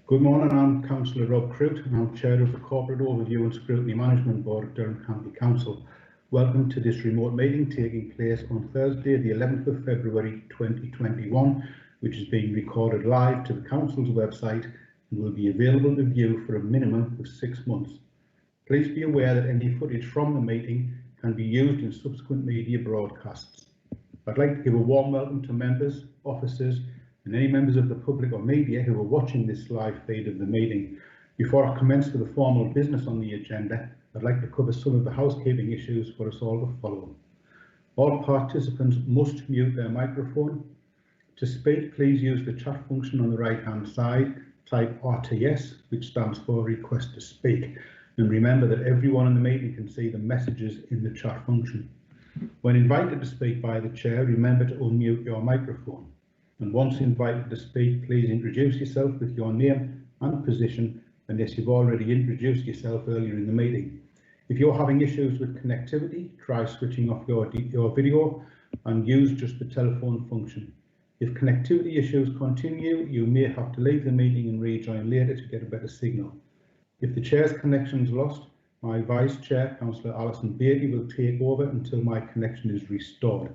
Good morning, I'm Councillor Rob Crute and I'm Chair of the Corporate Overview and Scrutiny Management Board of Durham County Council. Welcome to this remote meeting taking place on Thursday the 11th of February 2021, which is being recorded live to the Council's website and will be available to view for a minimum of 6 months. Please be aware that any footage from the meeting can be used in subsequent media broadcasts. I'd like to give a warm welcome to members, officers and any members of the public or media who are watching this live feed of the meeting. Before I commence with the formal business on the agenda, I'd like to cover some of the housekeeping issues for us all to follow. All participants must mute their microphone. To speak, please use the chat function on the right hand side, type RTS, which stands for Request to Speak, and remember that everyone in the meeting can see the messages in the chat function. When invited to speak by the chair, remember to unmute your microphone. And once invited to speak, please introduce yourself with your name and position, unless you've already introduced yourself earlier in the meeting. If you're having issues with connectivity, try switching off your video and use just the telephone function. If connectivity issues continue, you may have to leave the meeting and rejoin later to get a better signal. If the chair's connection is lost, my Vice Chair, Councillor Alison Beattie, will take over until my connection is restored.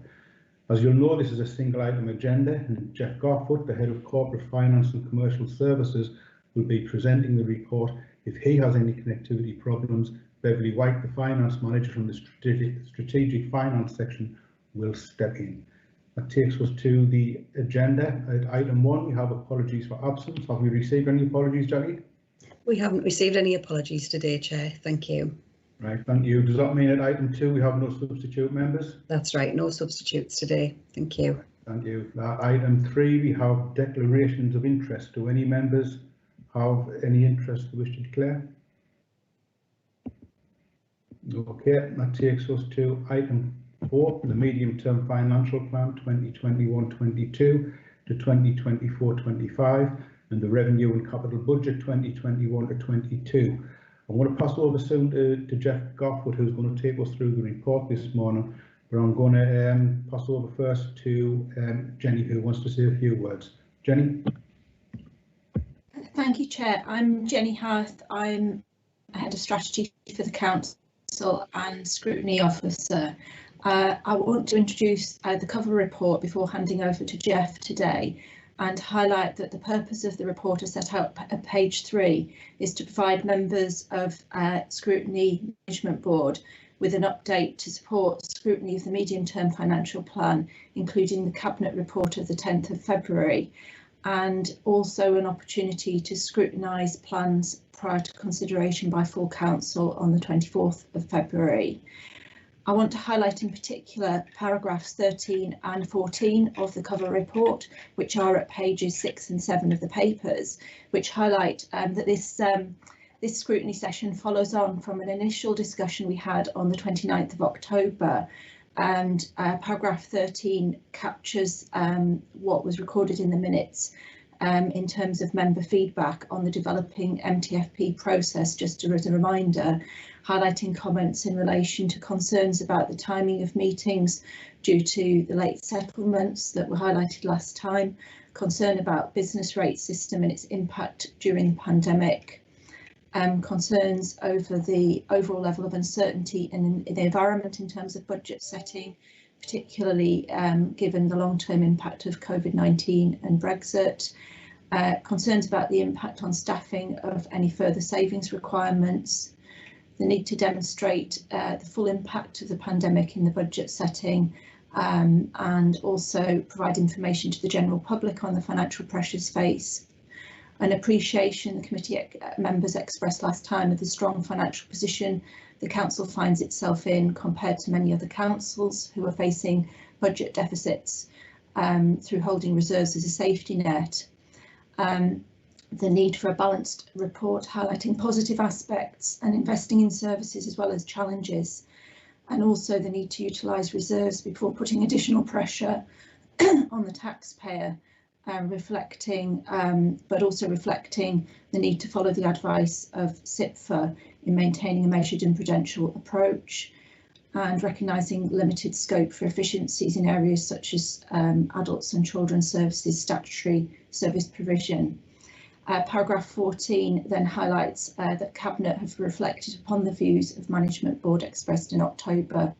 As you'll know, this is a single item agenda and Jeff Garfoot, the Head of Corporate Finance and Commercial Services, will be presenting the report. If he has any connectivity problems, Beverly White, the Finance Manager from the Strategic Finance section, will step in. That takes us to the agenda. At item 1, we have apologies for absence. Have we received any apologies, Jackie? We haven't received any apologies today, Chair. Thank you. Right, thank you. Does that mean at item 2 we have no substitute members? That's right, no substitutes today. Thank you. Thank you. Item 3, we have declarations of interest. Do any members have any interest they wish to declare? Okay, that takes us to item 4, the medium-term financial plan 2021-22 to 2024-25 and the revenue and capital budget 2021 to 22. I'm going to pass over soon to Jeff Garfoot, who's going to take us through the report this morning, but I'm going to pass over first to Jenny, who wants to say a few words. Jenny? Thank you, Chair. I'm Jenny Howarth. I'm Head of Strategy for the Council and Scrutiny Officer. I want to introduce the cover report before handing over to Jeff today, and highlight that the purpose of the report as set out at page 3 is to provide members of Scrutiny Management Board with an update to support scrutiny of the medium-term financial plan, including the Cabinet report of the 10th of February, and also an opportunity to scrutinise plans prior to consideration by full Council on the 24th of February. I want to highlight in particular paragraphs 13 and 14 of the cover report, which are at pages 6 and 7 of the papers, which highlight that this scrutiny session follows on from an initial discussion we had on the 29th of October, and paragraph 13 captures what was recorded in the minutes in terms of member feedback on the developing MTFP process, just as a reminder, highlighting comments in relation to concerns about the timing of meetings due to the late settlements that were highlighted last time, concern about business rate system and its impact during the pandemic, concerns over the overall level of uncertainty in the environment in terms of budget setting, particularly given the long-term impact of COVID-19 and Brexit, concerns about the impact on staffing of any further savings requirements, the need to demonstrate the full impact of the pandemic in the budget setting, and also provide information to the general public on the financial pressures faced. An appreciation the committee members expressed last time of the strong financial position the council finds itself in compared to many other councils who are facing budget deficits through holding reserves as a safety net. The need for a balanced report highlighting positive aspects and investing in services as well as challenges, and also the need to utilise reserves before putting additional pressure on the taxpayer, but also reflecting the need to follow the advice of SIPFA in maintaining a measured and prudential approach, and recognising limited scope for efficiencies in areas such as adults and children's services, statutory service provision. Paragraph 14 then highlights that Cabinet have reflected upon the views of Management Board expressed in October,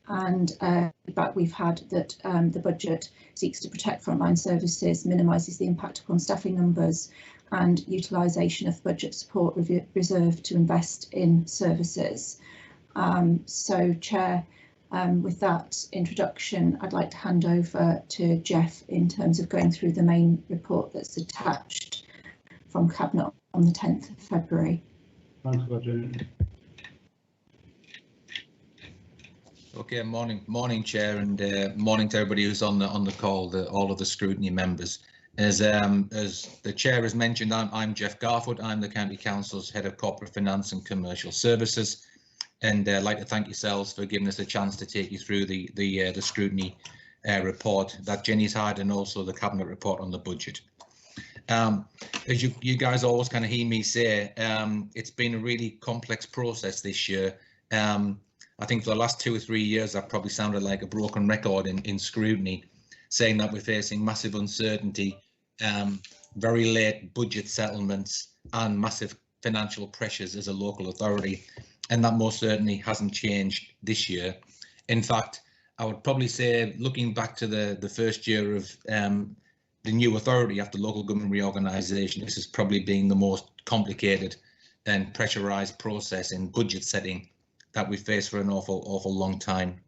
and feedback we've had that the budget seeks to protect frontline services, minimises the impact upon staffing numbers, and utilisation of budget support reserve to invest in services. So, Chair, with that introduction, I'd like to hand over to Jeff in terms of going through the main report that's attached from Cabinet on the 10th of February. Thanks for that, Jenny. Okay, morning, Chair, and morning to everybody who's on the call, all of the scrutiny members. As the Chair has mentioned, I'm Jeff Garfoot. I'm the County Council's Head of Corporate Finance and Commercial Services, and I'd like to thank yourselves for giving us a chance to take you through the scrutiny report that Jenny's had, and also the Cabinet report on the budget. As you guys always kind of hear me say, it's been a really complex process this year. I think for the last 2 or 3 years, I've probably sounded like a broken record in scrutiny, saying that we're facing massive uncertainty, very late budget settlements, and massive financial pressures as a local authority. And that most certainly hasn't changed this year. In fact, I would probably say, looking back to the first year of the new authority after local government reorganisation, this has probably been the most complicated and pressurised process in budget setting that we've faced for an awful long time.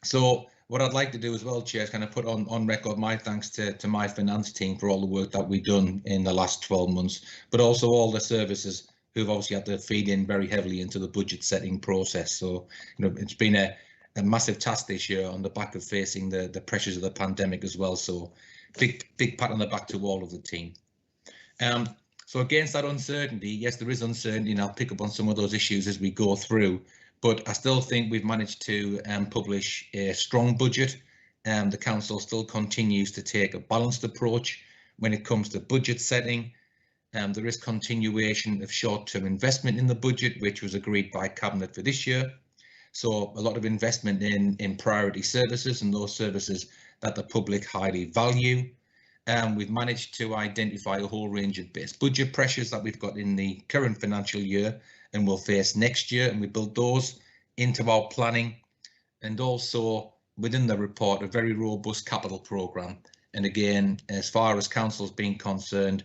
So what I'd like to do as well, Chair, is kind of put on record my thanks to my finance team for all the work that we've done in the last 12 months, but also all the services who've obviously had to feed in very heavily into the budget setting process. So, it's been a massive task this year on the back of facing the pressures of the pandemic as well. So big pat on the back to all of the team. So against that uncertainty, yes, there is uncertainty, and I'll pick up on some of those issues as we go through, but I still think we've managed to publish a strong budget. The Council still continues to take a balanced approach when it comes to budget setting. There is continuation of short-term investment in the budget, which was agreed by Cabinet for this year. So a lot of investment in priority services and those services that the public highly value. We've managed to identify a whole range of base budget pressures that we've got in the current financial year and will face next year, and we build those into our planning. And also within the report, a very robust capital programme. And again, as far as Council's been concerned,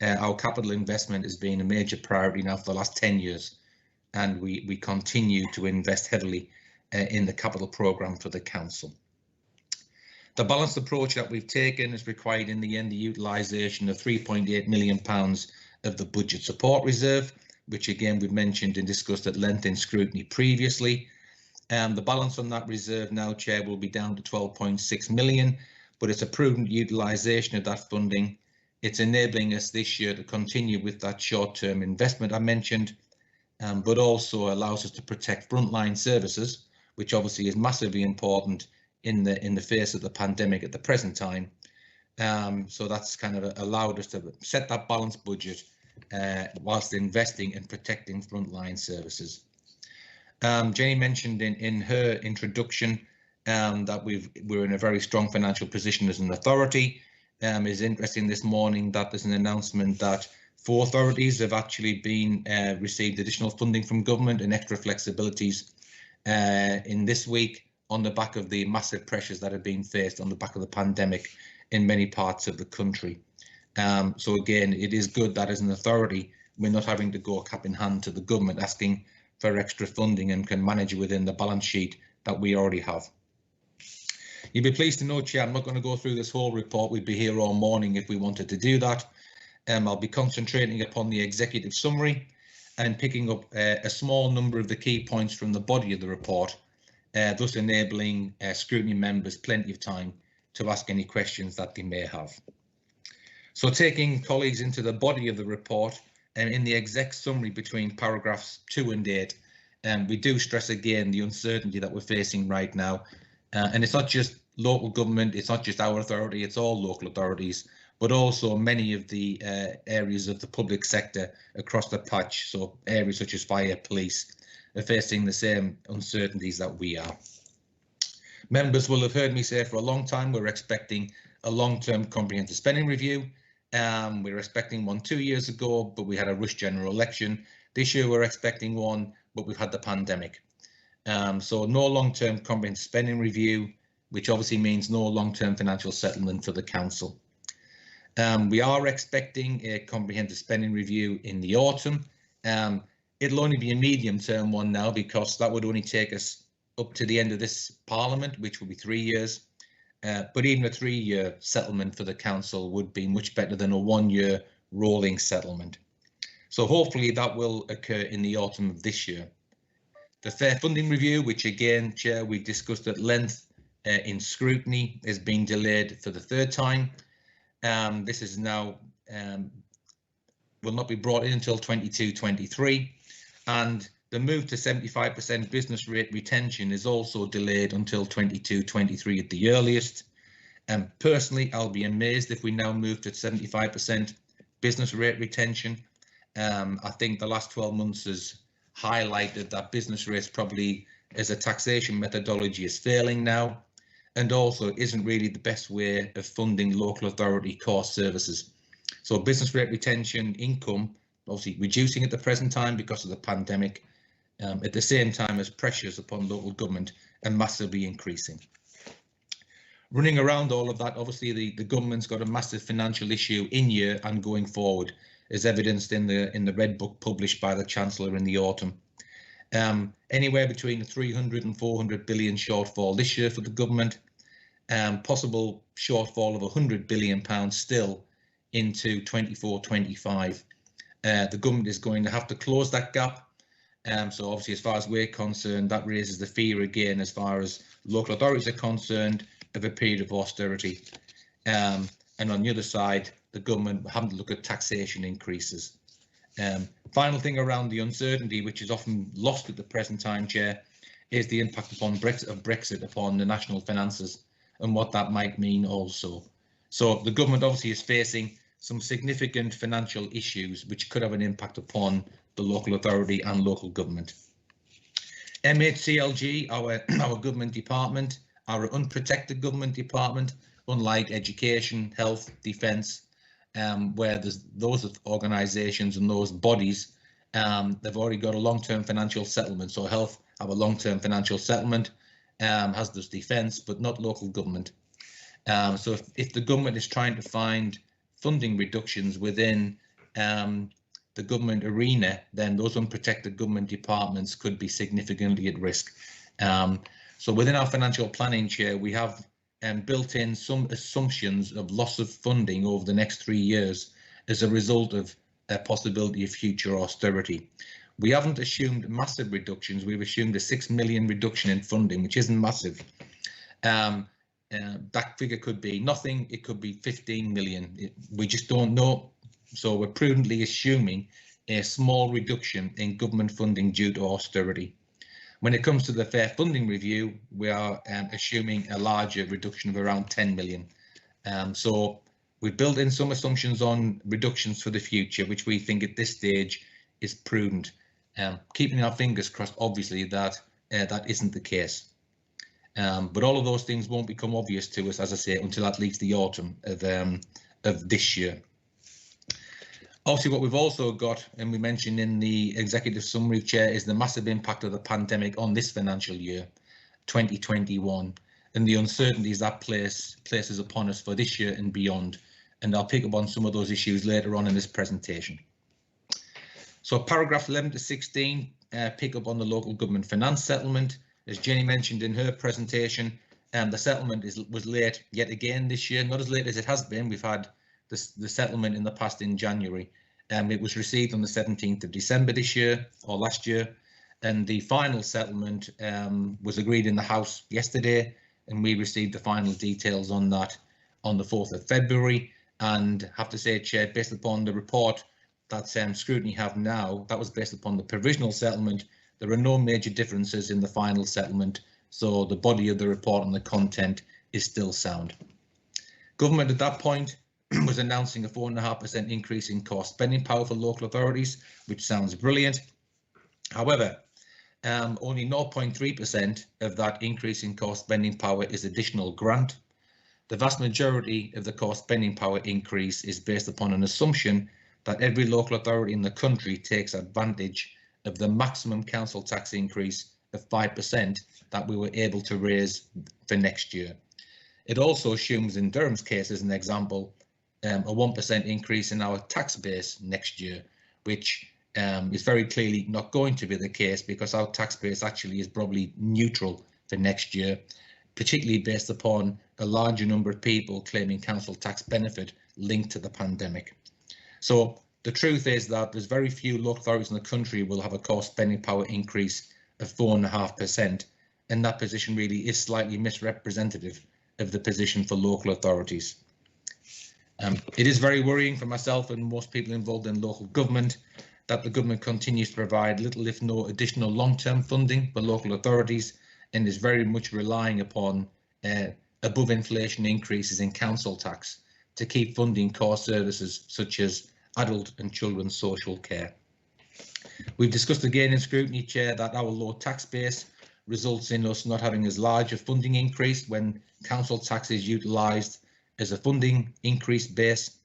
our capital investment has been a major priority now for the last 10 years, and we continue to invest heavily in the capital programme for the Council. The balanced approach that we've taken is required in the end the utilisation of £3.8 million of the budget support reserve, which again we've mentioned and discussed at length in scrutiny previously. The balance on that reserve now, Chair, will be down to 12.6 million, but it's a prudent utilisation of that funding. It's enabling us this year to continue with that short-term investment I mentioned, but also allows us to protect frontline services, which obviously is massively important in the face of the pandemic at the present time. So that's kind of allowed us to set that balanced budget whilst investing and protecting frontline services. Jenny mentioned in her introduction that we're in a very strong financial position as an authority. It's interesting this morning that there's an announcement that 4 authorities have actually been received additional funding from government and extra flexibilities in this week, on the back of the massive pressures that have been faced on the back of the pandemic in many parts of the country. So again, it is good that as an authority, we're not having to go cap in hand to the government asking for extra funding and can manage within the balance sheet that we already have. You'll be pleased to know, Chair, I'm not going to go through this whole report. We'd be here all morning if we wanted to do that. I'll be concentrating upon the executive summary and picking up a small number of the key points from the body of the report, thus enabling scrutiny members plenty of time to ask any questions that they may have. So taking colleagues into the body of the report, and in the exec summary between paragraphs 2 and 8, we do stress again the uncertainty that we're facing right now. And it's not just local government, it's not just our authority, it's all local authorities, but also many of the areas of the public sector across the patch, so areas such as fire, police, are facing the same uncertainties that we are. Members will have heard me say for a long time we're expecting a long-term comprehensive spending review. We were expecting one 2 years ago, but we had a rush general election. This year we're expecting one, but we've had the pandemic. So no long-term comprehensive spending review, which obviously means no long-term financial settlement for the council. We are expecting a comprehensive spending review in the autumn. It'll only be a medium-term one now, because that would only take us up to the end of this Parliament, which will be 3 years. But even a 3-year settlement for the council would be much better than a 1-year rolling settlement. So hopefully that will occur in the autumn of this year. The fair funding review, which again, Chair, we've discussed at length in scrutiny, is being delayed for the 3rd time. This is now will not be brought in until 22-23, and the move to 75% business rate retention is also delayed until 22-23 at the earliest. And personally, I'll be amazed if we now move to 75% business rate retention. I think the last 12 months has highlighted that business rates probably as a taxation methodology is failing now, and also isn't really the best way of funding local authority core services. So business rate retention income obviously reducing at the present time because of the pandemic, at the same time as pressures upon local government are massively increasing. Running around all of that, obviously the government's got a massive financial issue in year and going forward, as evidenced in the Red Book published by the Chancellor in the autumn. Anywhere between 300 and 400 billion shortfall this year for the government, possible shortfall of £100 billion still into 24-25. The government is going to have to close that gap. So obviously, as far as we're concerned, that raises the fear again as far as local authorities are concerned of a period of austerity. And on the other side, the government having to look at taxation increases. Final thing around the uncertainty, which is often lost at the present time, Chair, is the impact upon Brexit upon the national finances and what that might mean also. So the government obviously is facing some significant financial issues which could have an impact upon the local authority and local government. MHCLG, our government department, our unprotected government department, unlike education, health, defence, where there's those organisations and those bodies, they've already got a long-term financial settlement. So health have a long-term financial settlement, as does defence, but not local government. So if the government is trying to find funding reductions within the government arena, then those unprotected government departments could be significantly at risk. So within our financial planning, Chair, we have built in some assumptions of loss of funding over the next 3 years as a result of a possibility of future austerity. We haven't assumed massive reductions. We've assumed a 6 million reduction in funding, which isn't massive. That figure could be nothing. It could be 15 million. We just don't know. So we're prudently assuming a small reduction in government funding due to austerity. When it comes to the fair funding review, we are assuming a larger reduction of around 10 million. So we've built in some assumptions on reductions for the future, which we think at this stage is prudent. Keeping our fingers crossed, obviously, that that isn't the case. But all of those things won't become obvious to us, as I say, until at least the autumn of this year. Obviously, what we've also got, and we mentioned in the executive summary, Chair, is the massive impact of the pandemic on this financial year, 2021, and the uncertainties that places upon us for this year and beyond. And I'll pick up on some of those issues later on in this presentation. So paragraph 11 to 16 pick up on the local government finance settlement. As Jenny mentioned in her presentation, the settlement was late yet again this year, not as late as it has been. We've had the settlement in the past in January. It was received on the 17th of December this year, or last year, and the final settlement was agreed in the House yesterday, and we received the final details on that on the 4th of February. And have to say, Chair, based upon the report that Scrutiny have now, that was based upon the provisional settlement. There are no major differences in the final settlement, so the body of the report and the content is still sound. Government at that point was announcing a 4.5% increase in core spending power for local authorities, which sounds brilliant. However, only 0.3% of that increase in core spending power is additional grant. the vast majority of the core spending power increase is based upon an assumption that every local authority in the country takes advantage of the maximum council tax increase of 5% that we were able to raise for next year. It also assumes, in Durham's case as an example, a 1% increase in our tax base next year, which is very clearly not going to be the case, because our tax base actually is probably neutral for next year, particularly based upon a larger number of people claiming council tax benefit linked to the pandemic. So the truth is that there's very few local authorities in the country will have a core spending power increase of 4.5%, and that position really is slightly misrepresentative of the position for local authorities. It is very worrying for myself and most people involved in local government that the government continues to provide little if no additional long-term funding for local authorities, and is very much relying upon above inflation increases in council tax to keep funding core services such as adult and children's social care. We've discussed again in Scrutiny, Chair, that our low tax base results in us not having as large a funding increase when council tax is utilised as a funding increase base.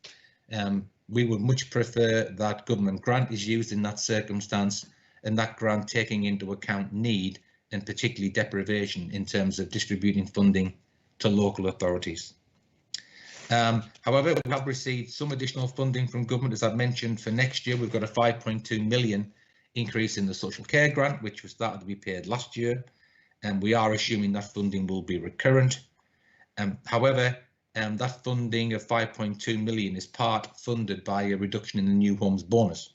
We would much prefer that government grant is used in that circumstance, and that grant taking into account need and particularly deprivation in terms of distributing funding to local authorities. However, we have received some additional funding from government, as I've mentioned. For next year, we've got a 5.2 million increase in the social care grant, which was started to be paid last year, and we are assuming that funding will be recurrent. However, that funding of 5.2 million is part funded by a reduction in the new homes bonus.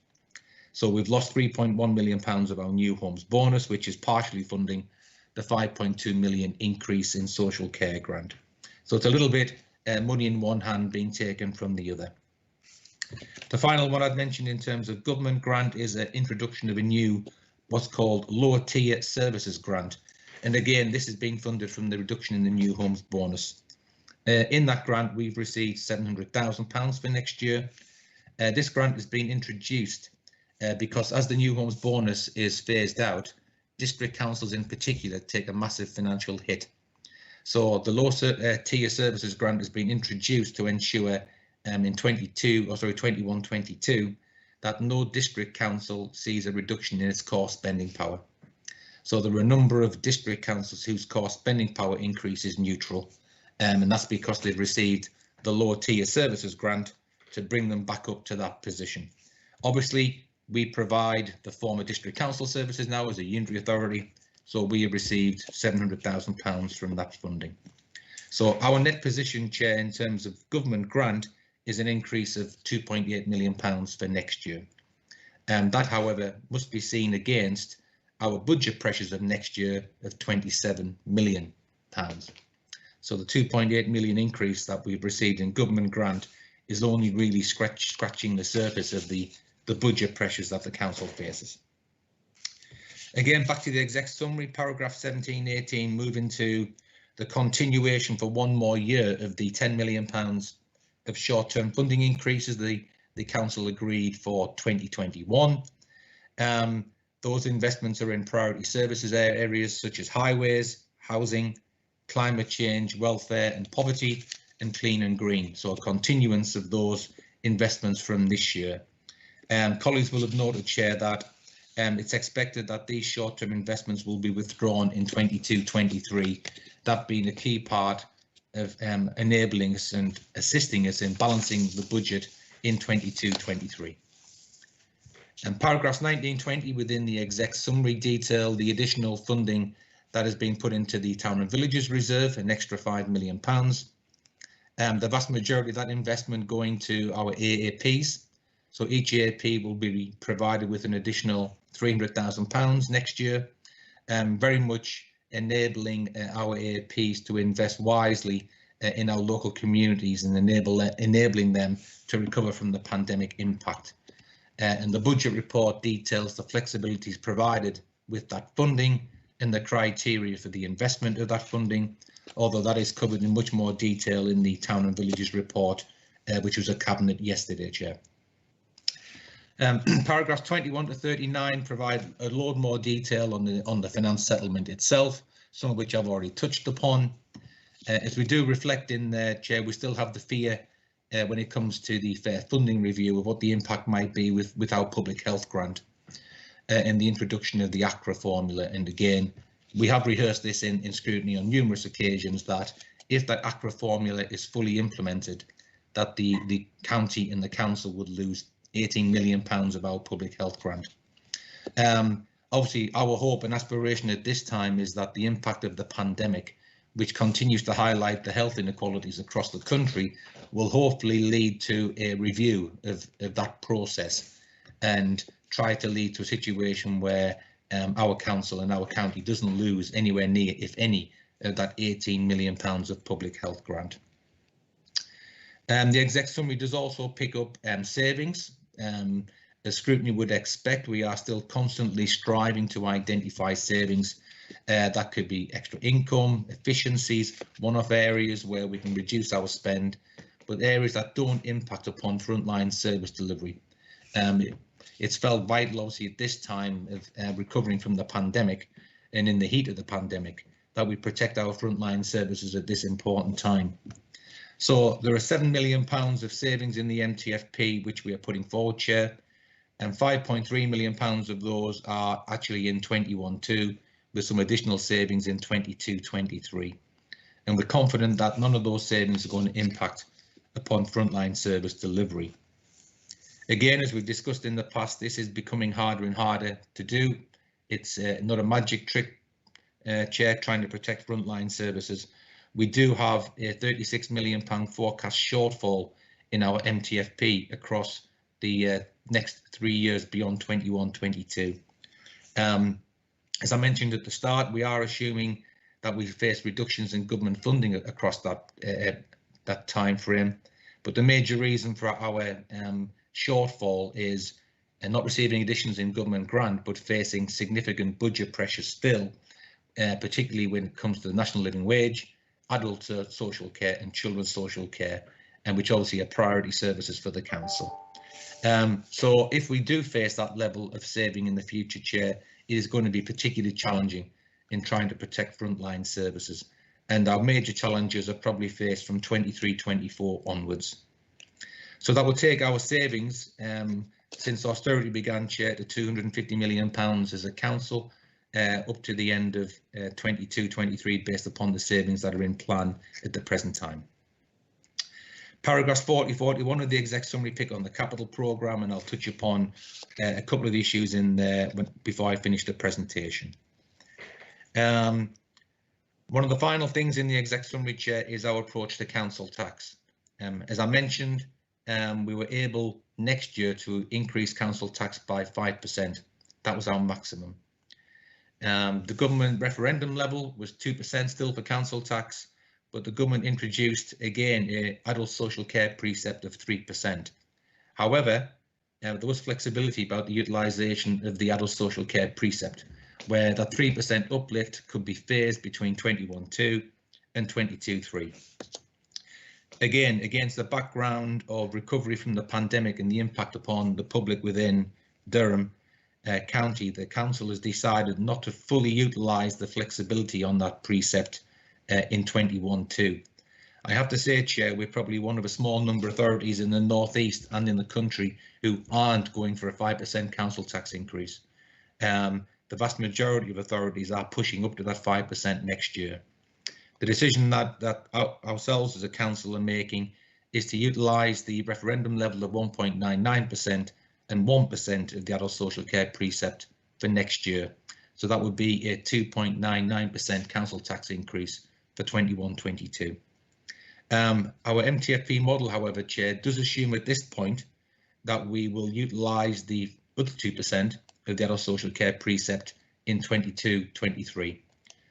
So we've lost £3.1 million of our new homes bonus, which is partially funding the 5.2 million increase in social care grant. So it's a little bit money in one hand being taken from the other. The final one I'd mention in terms of government grant is an introduction of a new what's called lower tier services grant. And again, this is being funded from the reduction in the new homes bonus. In that grant, we've received £700,000 for next year. This grant has been introduced because as the new homes bonus is phased out, district councils in particular take a massive financial hit. So the low tier services grant has been introduced to ensure in 21-22 that no district council sees a reduction in its core spending power. So there are a number of district councils whose core spending power increase is neutral, and that's because they've received the lower tier services grant to bring them back up to that position. Obviously, we provide the former district council services now as a unitary authority, so we have received £700,000 from that funding. So our net position, Chair, in terms of government grant is an increase of £2.8 million for next year. That, however, must be seen against our budget pressures of next year of £27 million. So the 2.8 million increase that we've received in government grant is only really scratching the surface of the budget pressures that the council faces. Again, back to the exec summary, paragraph 17-18, moving to the continuation for one more year of the £10 million of short-term funding increases the council agreed for 2021. Those investments are in priority services areas such as highways, housing, climate change, welfare and poverty, and clean and green. So a continuance of those investments from this year. Colleagues will have noted, Chair, that it's expected that these short-term investments will be withdrawn in 22-23, that being a key part of enabling us and assisting us in balancing the budget in 22-23. And paragraphs 19-20 within the exec summary detail the additional funding that has been put into the Town and Villages Reserve, an extra £5 million. The vast majority of that investment going to our AAPs. So each AAP will be provided with an additional £300,000 next year, very much enabling our AAPs to invest wisely in our local communities and enabling them to recover from the pandemic impact. And the budget report details the flexibilities provided with that funding and the criteria for the investment of that funding, although that is covered in much more detail in the Town and Villages report, which was at Cabinet yesterday, Chair. Paragraphs 21-39 provide a load more detail on the finance settlement itself, some of which I've already touched upon. As we do reflect in there, Chair, we still have the fear when it comes to the fair funding review of what the impact might be with our public health grant and the introduction of the ACRA formula. And again, we have rehearsed this in scrutiny on numerous occasions, that if that ACRA formula is fully implemented, that the county and the council would lose £18 million of our public health grant. Obviously, our hope and aspiration at this time is that the impact of the pandemic, which continues to highlight the health inequalities across the country, will hopefully lead to a review of that process and try to lead to a situation where our council and our county doesn't lose anywhere near, if any, of that £18 million of public health grant. The exec summary does also pick up savings. As scrutiny would expect, we are still constantly striving to identify savings that could be extra income, efficiencies, one-off areas where we can reduce our spend, but areas that don't impact upon frontline service delivery. It's felt vital, obviously, at this time of recovering from the pandemic and in the heat of the pandemic, that we protect our frontline services at this important time. So there are £7 million of savings in the MTFP, which we are putting forward, Chair, and £5.3 million of those are actually in 21-2, with some additional savings in 22-23. And we're confident that none of those savings are going to impact upon frontline service delivery. Again, as we've discussed in the past, this is becoming harder and harder to do. It's not a magic trick, Chair, trying to protect frontline services. We do have a £36 million forecast shortfall in our MTFP across the next 3 years beyond 21-22. As I mentioned at the start, we are assuming that we face reductions in government funding across that time frame. But the major reason for our shortfall is not receiving additions in government grant, but facing significant budget pressure still, particularly when it comes to the national living wage, adult social care and children's social care, and which obviously are priority services for the council. So if we do face that level of saving in the future, Chair, it is going to be particularly challenging in trying to protect frontline services. And our major challenges are probably faced from 23-24 onwards. So that will take our savings since austerity began, Chair, to £250 million as a council up to the end of 22-23 based upon the savings that are in plan at the present time. Paragraphs 40-41 of the exec summary pick on the capital programme, and I'll touch upon a couple of issues in there before I finish the presentation. One of the final things in the exec summary, Chair, is our approach to council tax. As I mentioned, we were able next year to increase council tax by 5%. That was our maximum. The government referendum level was 2% still for council tax, but the government introduced again an adult social care precept of 3%. However, there was flexibility about the utilisation of the adult social care precept, where that 3% uplift could be phased between 21-2 and 22-3. Again, against the background of recovery from the pandemic and the impact upon the public within Durham County, the council has decided not to fully utilise the flexibility on that precept in 21-2. I have to say, Chair, we're probably one of a small number of authorities in the North East and in the country who aren't going for a 5% council tax increase. The vast majority of authorities are pushing up to that 5% next year. The decision that ourselves as a council are making is to utilise the referendum level of 1.99% and 1% of the adult social care precept for next year. So that would be a 2.99% council tax increase for 21-22. Our MTFP model, however, Chair, does assume at this point that we will utilise the other 2% of the adult social care precept in 22-23.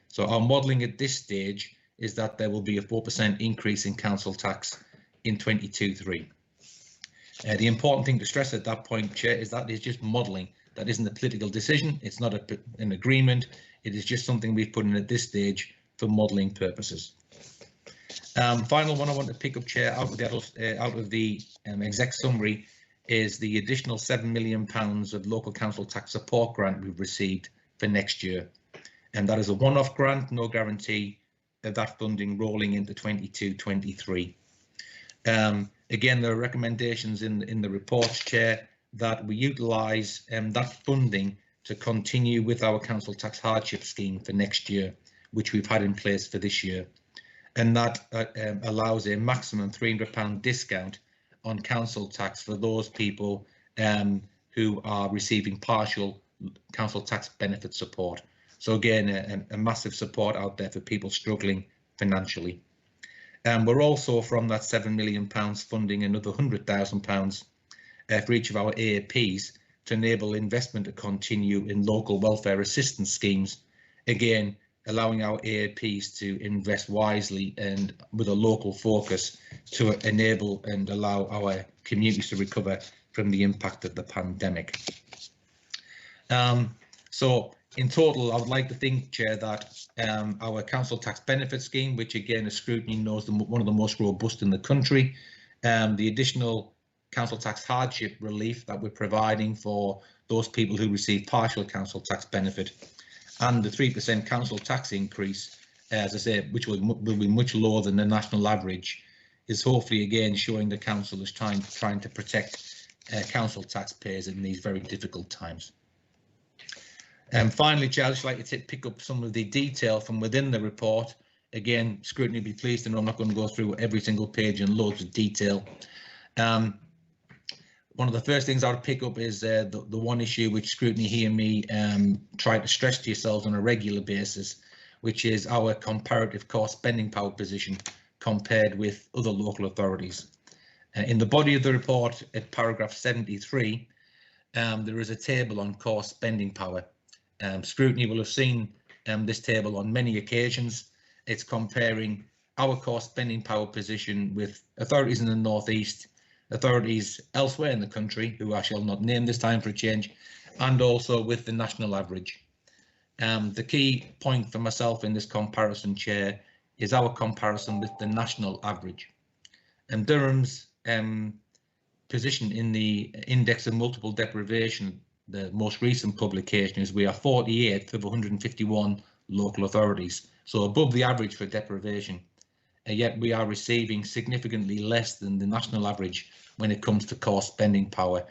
So our modelling at this stage is that there will be a 4% increase in council tax in 22-3. The important thing to stress at that point, Chair, is that it's just modelling. That isn't a political decision. It's not an agreement. It is just something we've put in at this stage for modelling purposes. Final one I want to pick up, Chair, out of the exec summary is the additional £7 million of local council tax support grant we've received for next year. And that is a one-off grant, no guarantee, of that funding rolling into 22-23. Again, there are recommendations in the report, Chair, that we utilise that funding to continue with our council tax hardship scheme for next year, which we've had in place for this year, and that allows a maximum £300 discount on council tax for those people who are receiving partial council tax benefit support. So again, a massive support out there for people struggling financially. We're also, from that £7 million funding, another £100,000 for each of our AAPs to enable investment to continue in local welfare assistance schemes, again allowing our AAPs to invest wisely and with a local focus to enable and allow our communities to recover from the impact of the pandemic. So in total, I would like to think, Chair, that our council tax benefit scheme, which again, as Scrutiny knows, one of the most robust in the country, the additional council tax hardship relief that we're providing for those people who receive partial council tax benefit, and the 3% council tax increase, as I say, which will be much lower than the national average, is hopefully again showing the council is trying to protect council taxpayers in these very difficult times. And finally, Chair, I'd just like to pick up some of the detail from within the report. Again, Scrutiny will be pleased to know I'm not going to go through every single page in loads of detail. One of the first things I would pick up is the one issue which Scrutiny hear me try to stress to yourselves on a regular basis, which is our comparative cost spending power position compared with other local authorities. In the body of the report, at paragraph 73, there is a table on cost spending power. Scrutiny will have seen this table on many occasions. It's comparing our cost spending power position with authorities in the North East, authorities elsewhere in the country, who I shall not name this time for a change, and also with the national average. The key point for myself in this comparison, Chair, is our comparison with the national average. And Durham's position in the Index of Multiple Deprivation, the most recent publication, is we are 48th of 151 local authorities, so above the average for deprivation, and yet we are receiving significantly less than the national average when it comes to cost spending power,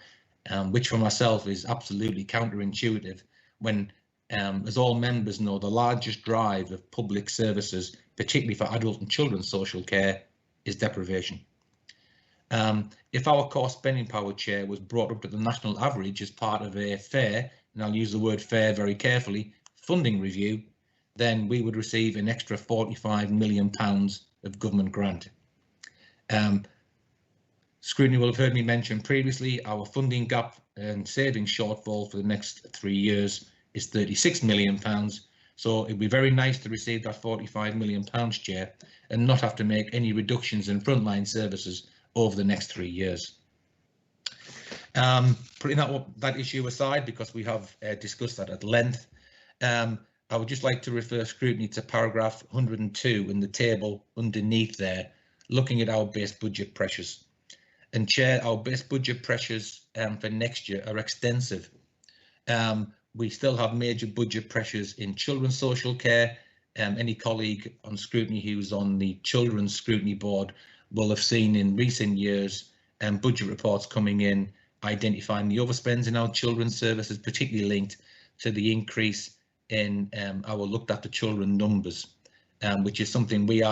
which for myself is absolutely counterintuitive when, as all members know, the largest drive of public services, particularly for adult and children's social care, is deprivation. If our cost spending power, Chair, was brought up to the national average as part of a fair, and I'll use the word fair very carefully, funding review, then we would receive an extra £45 million of government grant. Scrutiny will have heard me mention previously our funding gap and savings shortfall for the next 3 years is £36 million. So it'd be very nice to receive that £45 million, Chair, and not have to make any reductions in frontline services over the next 3 years. Putting that issue aside, because we have discussed that at length, I would just like to refer Scrutiny to paragraph 102 in the table underneath there, looking at our base budget pressures. And Chair, our base budget pressures for next year are extensive. We still have major budget pressures in children's social care. Any colleague on Scrutiny who's on the Children's Scrutiny Board will have seen in recent years budget reports coming in identifying the overspends in our children's services, particularly linked to the increase in our looked after children numbers, which is something we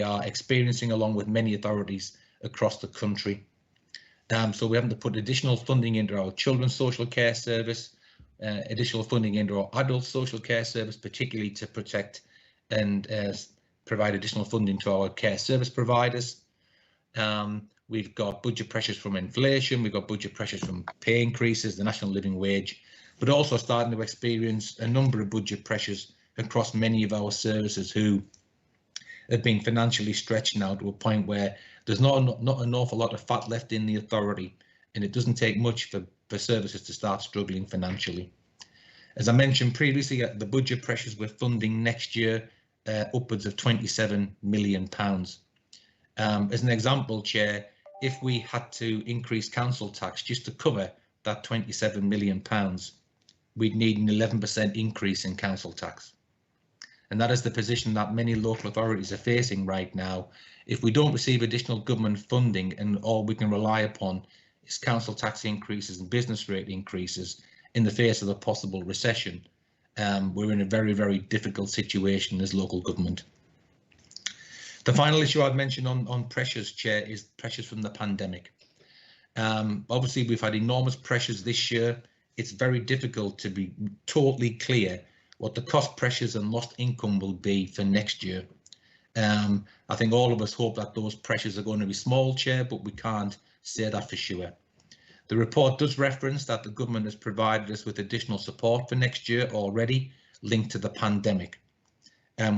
are experiencing along with many authorities across the country. So we're having to put additional funding into our children's social care service, additional funding into our adult social care service, particularly to protect and provide additional funding to our care service providers. We've got budget pressures from inflation, we've got budget pressures from pay increases, the national living wage, but also starting to experience a number of budget pressures across many of our services who have been financially stretched now to a point where there's not an awful lot of fat left in the authority, and it doesn't take much for services to start struggling financially. As I mentioned previously, the budget pressures we're funding next year upwards of £27 million. As an example, Chair, if we had to increase council tax just to cover that £27 million, we'd need an 11% increase in council tax. and that is the position that many local authorities are facing right now. If we don't receive additional government funding and all we can rely upon is council tax increases and business rate increases in the face of a possible recession, we're in a very, very difficult situation as local government. The final issue I'd mention on pressures, Chair, is pressures from the pandemic. Obviously, we've had enormous pressures this year. It's very difficult to be totally clear what the cost pressures and lost income will be for next year. I think all of us hope that those pressures are going to be small, Chair, but we can't say that for sure. The report does reference that the government has provided us with additional support for next year already linked to the pandemic.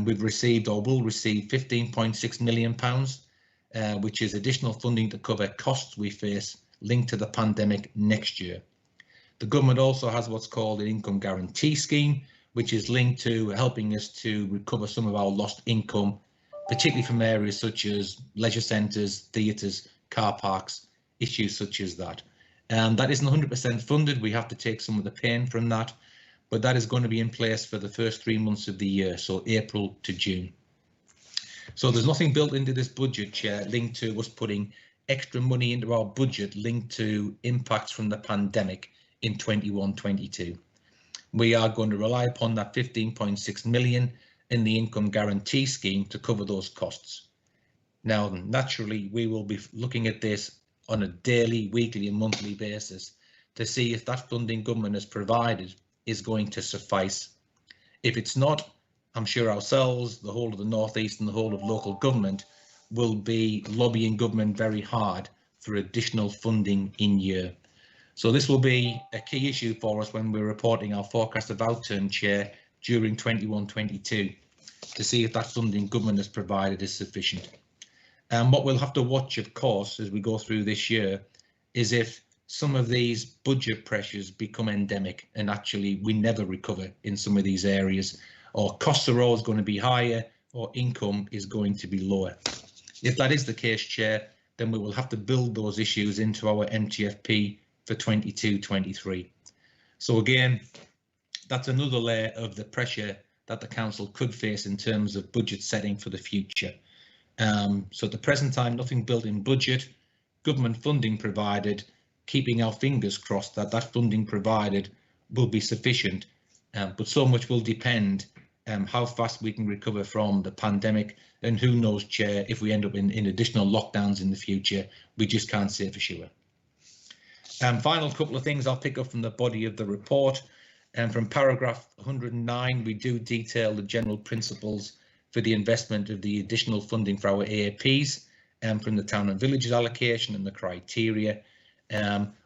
We've received or will receive £15.6 million, which is additional funding to cover costs we face linked to the pandemic next year. The government also has what's called an income guarantee scheme, which is linked to helping us to recover some of our lost income, particularly from areas such as leisure centres, theatres, car parks, issues such as that. That isn't 100% funded. We have to take some of the pain from that, but that is going to be in place for the first 3 months of the year, so April to June. So there's nothing built into this budget, Chair, linked to us putting extra money into our budget linked to impacts from the pandemic in 21-22. We are going to rely upon that 15.6 million in the income guarantee scheme to cover those costs. Now, naturally, we will be looking at this on a daily, weekly and monthly basis to see if that funding government has provided is going to suffice. If it's not, I'm sure ourselves, the whole of the North East and the whole of local government will be lobbying government very hard for additional funding in year. So this will be a key issue for us when we're reporting our forecast of outturn, Chair, during 21-22 to see if that funding government has provided is sufficient. And what we'll have to watch, of course, as we go through this year is if some of these budget pressures become endemic and actually we never recover in some of these areas, or costs are always going to be higher or income is going to be lower. If that is the case, Chair, then we will have to build those issues into our MTFP for 22-23. So again, that's another layer of the pressure that the council could face in terms of budget setting for the future. So at the present time, nothing built in budget, government funding provided, keeping our fingers crossed that that funding provided will be sufficient, but so much will depend how fast we can recover from the pandemic, and who knows, Chair, if we end up in additional lockdowns in the future, we just can't say for sure. Final couple of things I'll pick up from the body of the report. From paragraph 109, we do detail the general principles for the investment of the additional funding for our AAPs from the town and villages allocation and the criteria.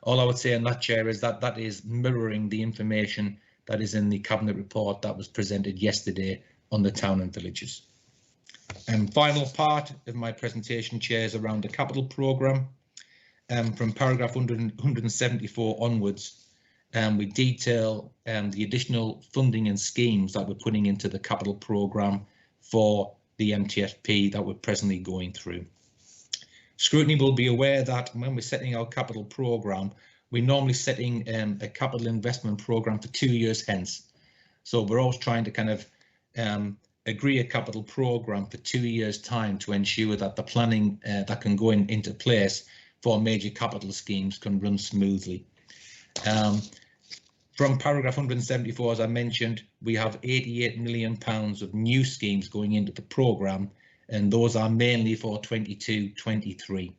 All I would say on that, Chair, is that that is mirroring the information that is in the Cabinet report that was presented yesterday on the town and villages. Final part of my presentation, Chair, is around the capital programme. From paragraph 174 onwards, we detail the additional funding and schemes that we're putting into the capital programme for the MTFP that we're presently going through. Scrutiny will be aware that when we're setting our capital programme, we're normally setting a capital investment programme for 2 years hence. So we're always trying to kind of agree a capital programme for 2 years time to ensure that the planning that can go into place for major capital schemes can run smoothly. From paragraph 174, as I mentioned, we have £88 million of new schemes going into the programme, and those are mainly for 22-23.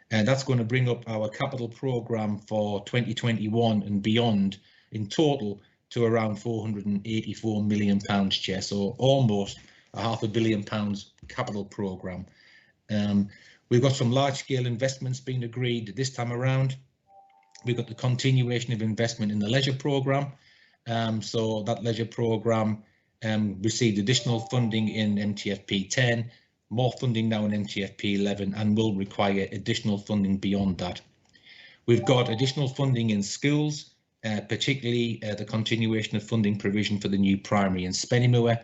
And that's going to bring up our capital programme for 2021 and beyond in total to around £484 million, Chair. So almost £500 million capital programme. We've got some large scale investments being agreed this time around. We've got the continuation of investment in the leisure programme. So that leisure programme received additional funding in MTFP 10, more funding now in MTFP 11, and will require additional funding beyond that. We've got additional funding in schools, particularly the continuation of funding provision for the new primary in Spennymoor,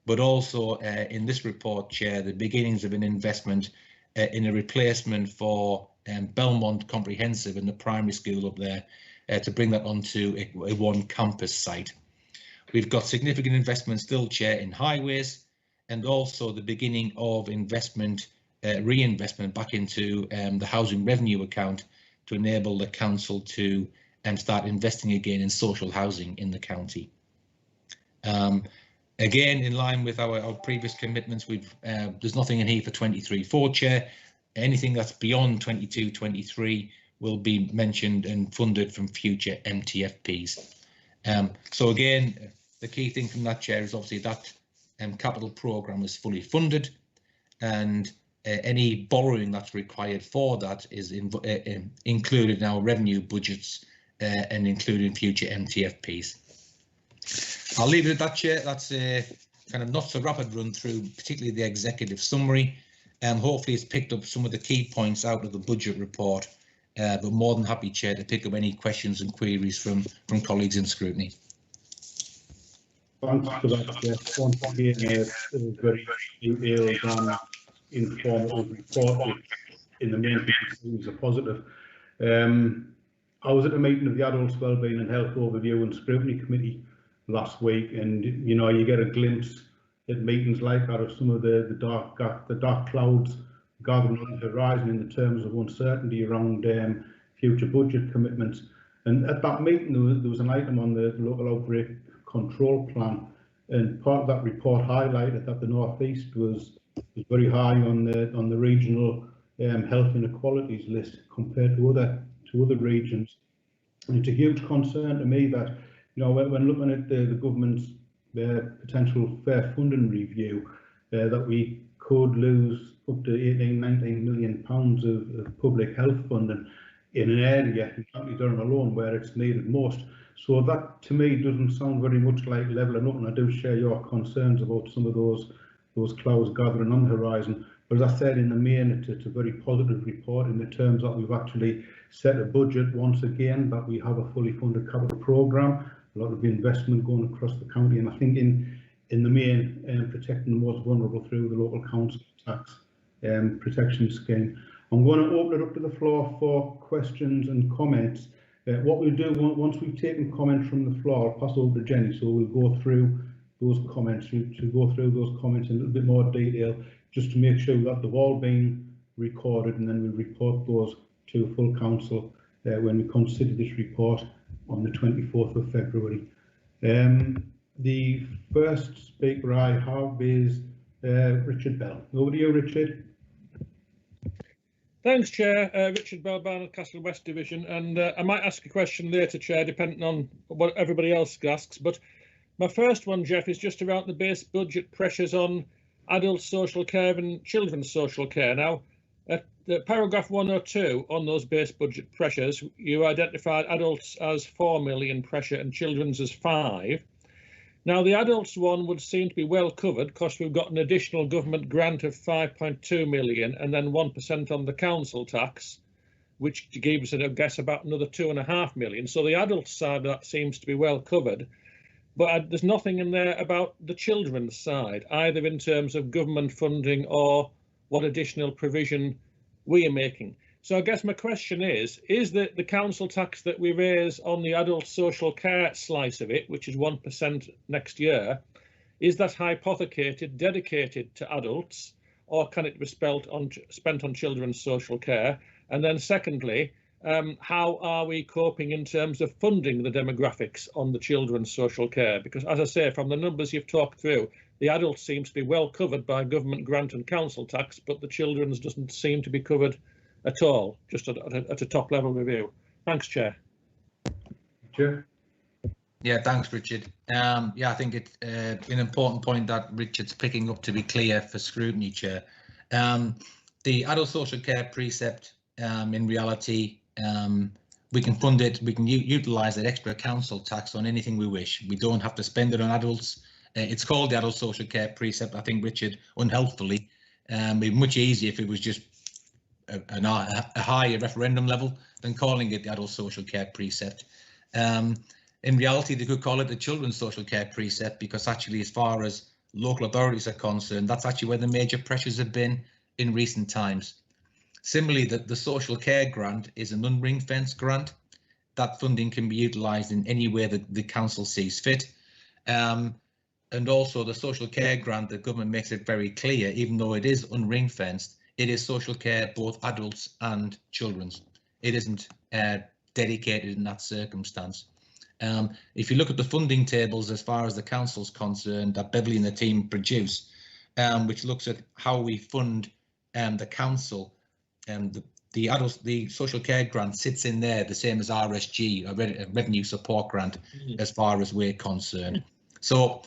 but also in this report, Chair, the beginnings of an investment in a replacement for Belmont Comprehensive in the primary school up there to bring that onto a one campus site. We've got significant investment still, Chair, in highways, and also the beginning of investment, reinvestment back into the housing revenue account to enable the council to start investing again in social housing in the county. Again, in line with our previous commitments, there's nothing in here for 23-4, Chair. Anything that's beyond 22-23 will be mentioned and funded from future MTFPs. So again, the key thing from that, Chair, is obviously that capital programme is fully funded, and any borrowing that's required for that is included in our revenue budgets and including future MTFPs. I'll leave it at that, Chair. That's a kind of not so rapid run through, particularly the executive summary. Hopefully it's picked up some of the key points out of the budget report, but more than happy, Chair, to pick up any questions and queries from colleagues in scrutiny. Thanks for that, Jeff. Once again, a very detailed and informative report, which in the main is a positive. I was at a meeting of the Adults Wellbeing and Health Overview and Scrutiny Committee last week, and you get a glimpse at meetings like that of some of the dark clouds gathering on the horizon in the terms of uncertainty around future budget commitments. And at that meeting, there was an item on the local outbreak control plan, and part of that report highlighted that the North East was very high on the regional health inequalities list compared to other regions. And it's a huge concern to me that when looking at the government's potential fair funding review, that we could lose up to 18-19 million pounds of public health funding in an area, in County Durham alone, where it's needed most. So that to me doesn't sound very much like levelling up, and I do share your concerns about some of those clouds gathering on the horizon. But as I said, in the main, it's a very positive report in the terms that we've actually set a budget once again, that we have a fully funded capital programme, a lot of investment going across the county, and I think in the main, protecting the most vulnerable through the local council tax protection scheme. I'm going to open it up to the floor for questions and comments. What we'll do, once we've taken comments from the floor, I'll pass over to Jenny, so we'll go through those comments, to go through those comments in a little bit more detail, just to make sure that they've all been recorded, and then we'll report those to full council when we consider this report on the 24th of February. The first speaker I have is Richard Bell. Over to you, Richard. Thanks, Chair. Richard Bell, Barnard Castle West Division, and I might ask a question later, Chair, depending on what everybody else asks. But my first one, Jeff, is just around the base budget pressures on adult social care and children's social care. Now, at the paragraph 102 on those base budget pressures, you identified adults as 4 million pressure and children's as 5. Now, the adults one would seem to be well covered because we've got an additional government grant of 5.2 million and then 1% on the council tax, which gives it, I guess, about another 2.5 million. So the adult side of that seems to be well covered. But there's nothing in there about the children's side, either in terms of government funding or what additional provision we are making. So I guess my question is the council tax that we raise on the adult social care slice of it, which is 1% next year, is that hypothecated, dedicated to adults, or can it be spent on children's social care? And then secondly, how are we coping in terms of funding the demographics on the children's social care? Because as I say, from the numbers you've talked through, the adults seems to be well covered by government grant and council tax, but the children's doesn't seem to be covered at all, just at a top level review. Thanks, Chair. Chair. Yeah, thanks, Richard. Yeah, I think it's an important point that Richard's picking up, to be clear, for scrutiny, Chair. The adult social care precept, in reality, we can fund it, we can utilise that extra council tax on anything we wish. We don't have to spend it on adults. It's called the adult social care precept, I think, Richard, unhelpfully. It'd be much easier if it was just a higher referendum level than calling it the adult social care precept. In reality, they could call it the children's social care precept, because actually, as far as local authorities are concerned, that's actually where the major pressures have been in recent times. Similarly, the social care grant is an unring-fenced grant. That funding can be utilised in any way that the council sees fit. And also the social care grant, the government makes it very clear, even though it is unring fenced, it is social care, both adults and children's. It isn't dedicated in that circumstance. If you look at the funding tables as far as the council's concerned, that Beverly and the team produce, which looks at how we fund the council, the social care grant sits in there the same as RSG, a revenue support grant, as far as we're concerned. So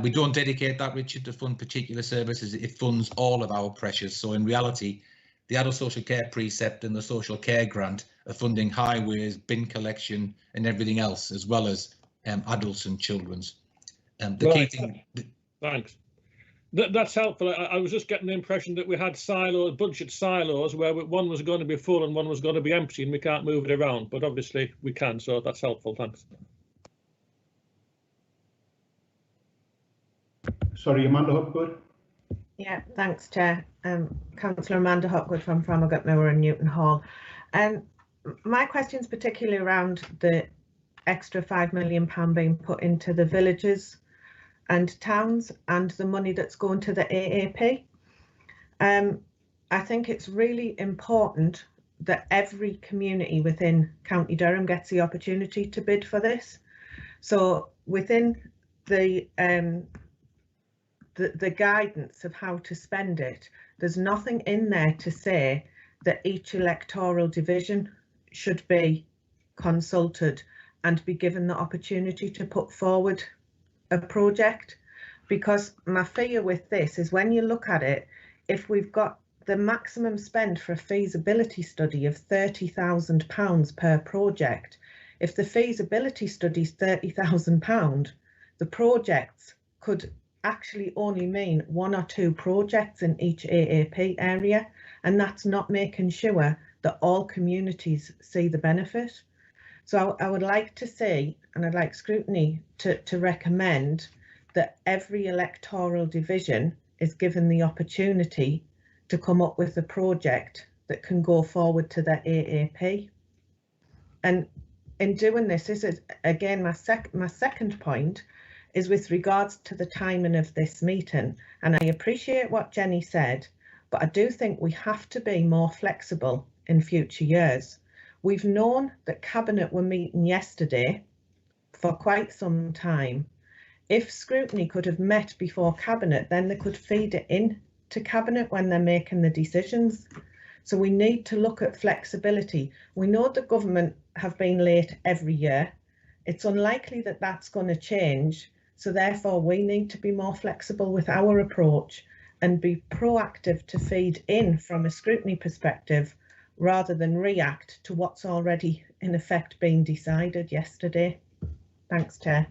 we don't dedicate that, Richard, to fund particular services. It funds all of our pressures. So in reality, the adult social care precept and the social care grant are funding highways, bin collection and everything else, as well as adults and children's. The key thing. Thanks. That's helpful. I was just getting the impression that we had silos, budget silos, where one was going to be full and one was going to be empty, and we can't move it around. But obviously we can, so that's helpful. Thanks. Sorry, Amanda Hopgood. Yeah, thanks, Chair. Councillor Amanda Hopgood from Framogate Moor and Newton Hall. My question is particularly around the extra £5 million being put into the villages and towns and the money that's going to the AAP. I think it's really important that every community within County Durham gets the opportunity to bid for this. So within the guidance of how to spend it, there's nothing in there to say that each electoral division should be consulted and be given the opportunity to put forward a project. Because my fear with this is, when you look at it, if we've got the maximum spend for a feasibility study of £30,000 per project, if the feasibility study is £30,000, the projects could actually only mean 1 or 2 projects in each AAP area, and that's not making sure that all communities see the benefit. So I would like to see, and I'd like Scrutiny to recommend that every electoral division is given the opportunity to come up with a project that can go forward to the AAP. And in doing this is, again, my second point is with regards to the timing of this meeting. And I appreciate what Jenny said, but I do think we have to be more flexible in future years. We've known that Cabinet were meeting yesterday for quite some time. If Scrutiny could have met before Cabinet, then they could feed it in to Cabinet when they're making the decisions. So we need to look at flexibility. We know the government have been late every year. It's unlikely that that's going to change. So therefore we need to be more flexible with our approach and be proactive to feed in from a Scrutiny perspective, rather than react to what's already in effect being decided yesterday. Thanks, Chair.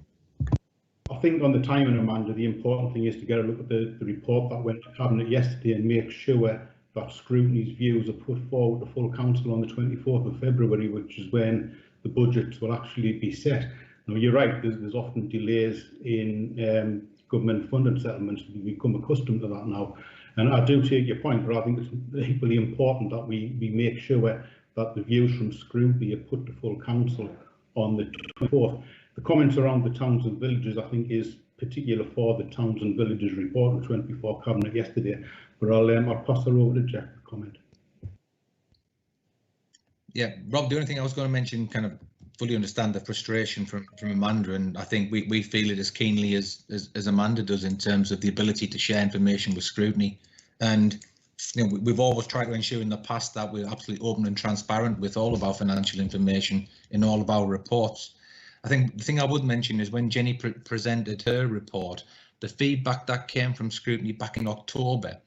I think on the timing, Amanda, the important thing is to get a look at the report that went to Cabinet yesterday and make sure that Scrutiny's views are put forward to full council on the 24th of February, which is when the budgets will actually be set. Now, you're right, there's often delays in government funding settlements. We've become accustomed to that now. And I do take your point, but I think it's equally important that we make sure that the views from Scrutiny are put to full council on the 24th. The comments around the towns and villages, I think, is particular for the towns and villages report which went before Cabinet yesterday. But I'll pass it over to Jeff to comment. Yeah, Rob, the only thing I was going to mention, kind of fully understand the frustration from Amanda, and I think we feel it as keenly as Amanda does in terms of the ability to share information with Scrutiny. And you know, we've always tried to ensure in the past that we're absolutely open and transparent with all of our financial information in all of our reports. I think the thing I would mention is when Jenny presented her report, the feedback that came from Scrutiny back in October,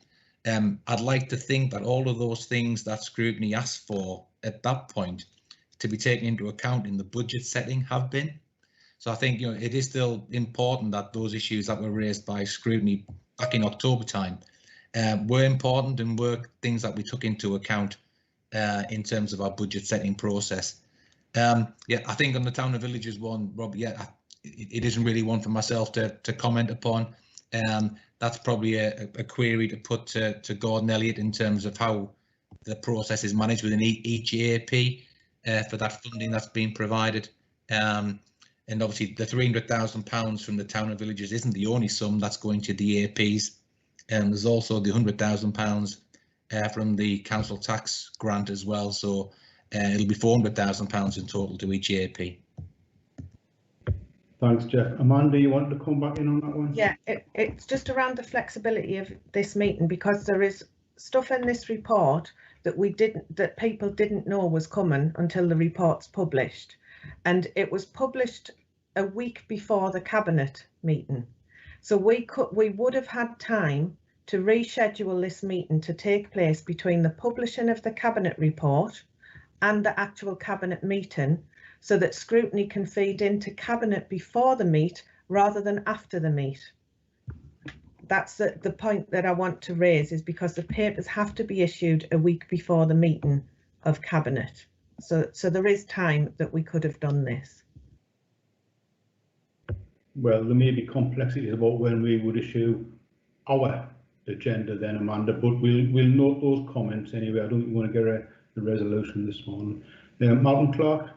I'd like to think that all of those things that Scrutiny asked for at that point to be taken into account in the budget setting have been. So I think, you know, it is still important that those issues that were raised by Scrutiny back in October time were important and were things that we took into account in terms of our budget setting process. Yeah, I think on the town and villages one, Rob, yeah, it isn't really one for myself to comment upon. That's probably a query to put to Gordon Elliott in terms of how the process is managed within each EAP for that funding that's being provided. And obviously the £300,000 from the town and villages isn't the only sum that's going to the APs. And there's also the £100,000 from the council tax grant as well. So it'll be £400,000 in total to each AP. Thanks, Jeff. Amanda, you want to come back in on that one? Yeah, it's just around the flexibility of this meeting, because there is stuff in this report that people didn't know was coming until the report's published, and it was published a week before the cabinet meeting. So we would have had time to reschedule this meeting to take place between the publishing of the cabinet report and the actual cabinet meeting, so that scrutiny can feed into cabinet before the meet rather than after the meet. That's the point that I want to raise, is because the papers have to be issued a week before the meeting of cabinet. So there is time that we could have done this. Well, there may be complexities about when we would issue our agenda then, Amanda, but we'll note those comments anyway. I don't think we want to get a resolution this morning. Malcolm Clark.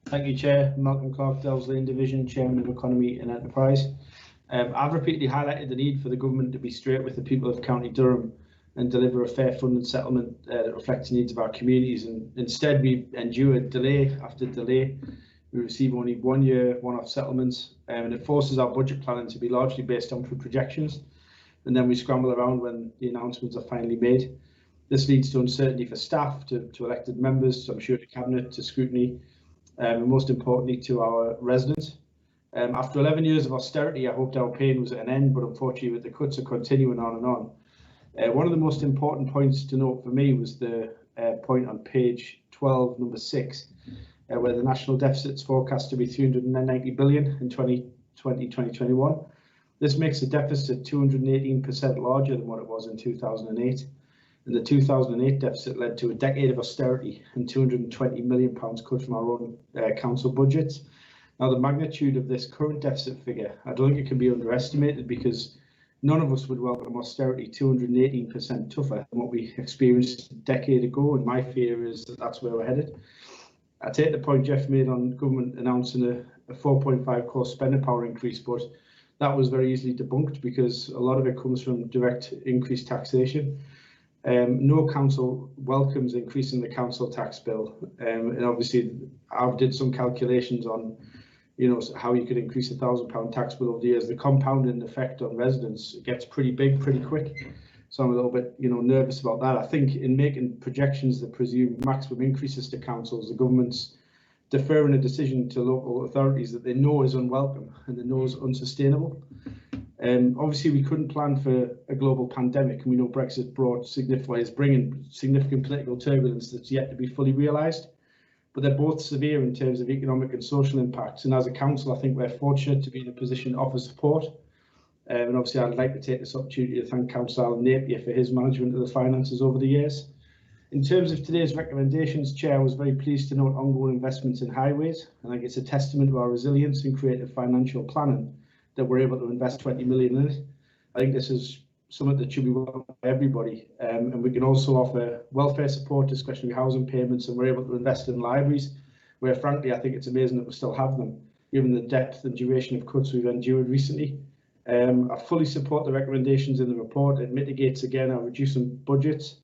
Thank you, Chair. Malcolm Clark, Delves Lane Division, Chairman of Economy and Enterprise. I've repeatedly highlighted the need for the government to be straight with the people of County Durham and deliver a fair funded settlement that reflects the needs of our communities. And instead, we endured delay after delay. We receive only 1 year one-off settlements, and it forces our budget planning to be largely based on projections. And then we scramble around when the announcements are finally made. This leads to uncertainty for staff, to elected members, to I'm sure to Cabinet, to scrutiny, and most importantly to our residents. After 11 years of austerity, I hoped our pain was at an end, but unfortunately the cuts are continuing on and on. One of the most important points to note for me was the point on page 12, number 6, where the national deficit is forecast to be 390 billion in 2020-2021. This makes the deficit 218% larger than what it was in 2008. And the 2008 deficit led to a decade of austerity and £220 million cut from our own council budgets. Now, the magnitude of this current deficit figure, I don't think it can be underestimated, because none of us would welcome austerity 218% tougher than what we experienced a decade ago, and my fear is that that's where we're headed. I take the point Jeff made on government announcing a 4.5 core spending power increase, but that was very easily debunked because a lot of it comes from direct increased taxation. No council welcomes increasing the council tax bill, and obviously I've did some calculations on, how you could increase £1,000 tax bill over the years. The compounding effect on residents gets pretty big pretty quick, so I'm a little bit nervous about that. I think in making projections that presume maximum increases to councils, the government's deferring a decision to local authorities that they know is unwelcome and they know is unsustainable. Obviously, we couldn't plan for a global pandemic, and we know Brexit is bringing significant political turbulence that's yet to be fully realised. But they're both severe in terms of economic and social impacts. And as a council, I think we're fortunate to be in a position to offer support. And obviously, I'd like to take this opportunity to thank Councillor Alan Napier for his management of the finances over the years. In terms of today's recommendations, Chair, I was very pleased to note ongoing investments in highways. I think it's a testament to our resilience and creative financial planning that we're able to invest 20 million in it. I think this is something that should be welcome by everybody, and we can also offer welfare support, discretionary housing payments, and we're able to invest in libraries, where frankly I think it's amazing that we still have them, given the depth and duration of cuts we've endured recently. I fully support the recommendations in the report. It mitigates again our reducing budgets.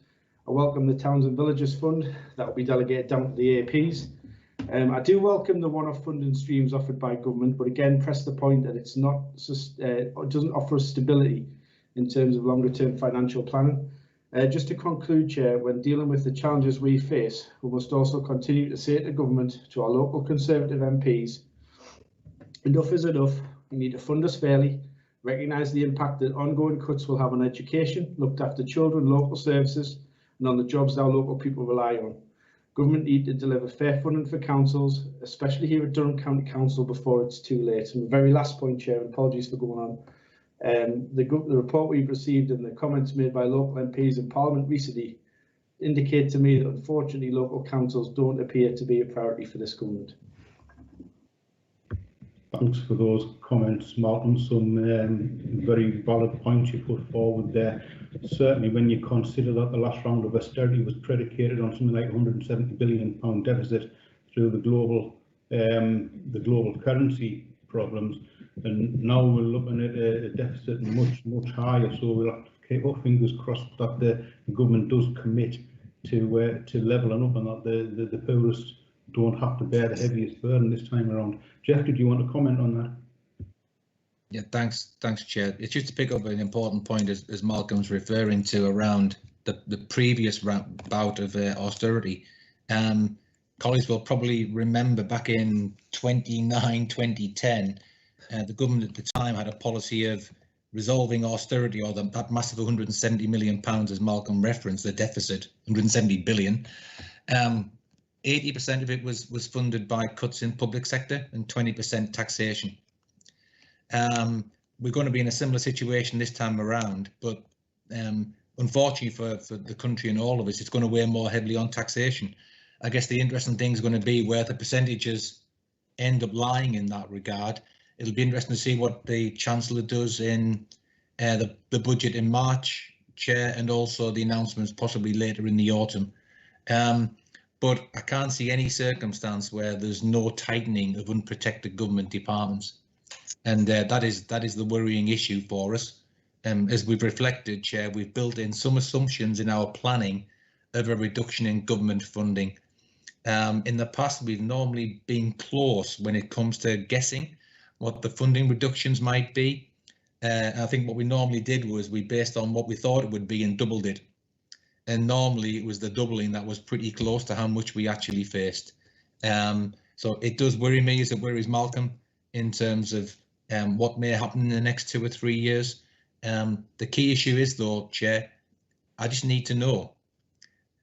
I welcome the Towns and Villages Fund that will be delegated down to the APs. I do welcome the one-off funding streams offered by government, but again press the point that it's not it doesn't offer us stability in terms of longer-term financial planning. Just to conclude, Chair, when dealing with the challenges we face, we must also continue to say to government, to our local Conservative MPs, enough is enough. We need to fund us fairly, recognise the impact that ongoing cuts will have on education, looked after children, local services, and on the jobs our local people rely on. Government need to deliver fair funding for councils, especially here at Durham County Council, before it's too late. And the very last point, Chair, and apologies for going on. The report we've received and the comments made by local MPs in Parliament recently indicate to me that unfortunately local councils don't appear to be a priority for this government. Thanks for those comments, Malcolm. Some very valid points you put forward there. Certainly when you consider that the last round of austerity was predicated on something like £170 billion deficit through the global the global currency problems, and now we're looking at a deficit much higher. So we'll have to keep our fingers crossed that the government does commit to levelling up, and that the poorest don't have to bear the heaviest burden this time around. Jeff, did you want to comment on that? Yeah, thanks, Chair. It's just to pick up an important point as Malcolm's referring to around the previous bout of austerity. Colleagues will probably remember back in 2010, the government at the time had a policy of resolving austerity, or that massive £170 million, as Malcolm referenced, the deficit, 170 billion. 80% of it was funded by cuts in public sector and 20% taxation. We're going to be in a similar situation this time around, but unfortunately for the country and all of us, it's going to weigh more heavily on taxation. I guess the interesting thing is going to be where the percentages end up lying in that regard. It'll be interesting to see what the Chancellor does in the budget in March, Chair, and also the announcements possibly later in the autumn. But I can't see any circumstance where there's no tightening of unprotected government departments. And that is the worrying issue for us. As we've reflected, Chair, we've built in some assumptions in our planning of a reduction in government funding. In the past, we've normally been close when it comes to guessing what the funding reductions might be. I think what we normally did was we based on what we thought it would be and doubled it. And normally it was the doubling that was pretty close to how much we actually faced. So it does worry me, as it worries Malcolm, in terms of what may happen in the next 2 or 3 years. The key issue is, though, Chair, I just need to know.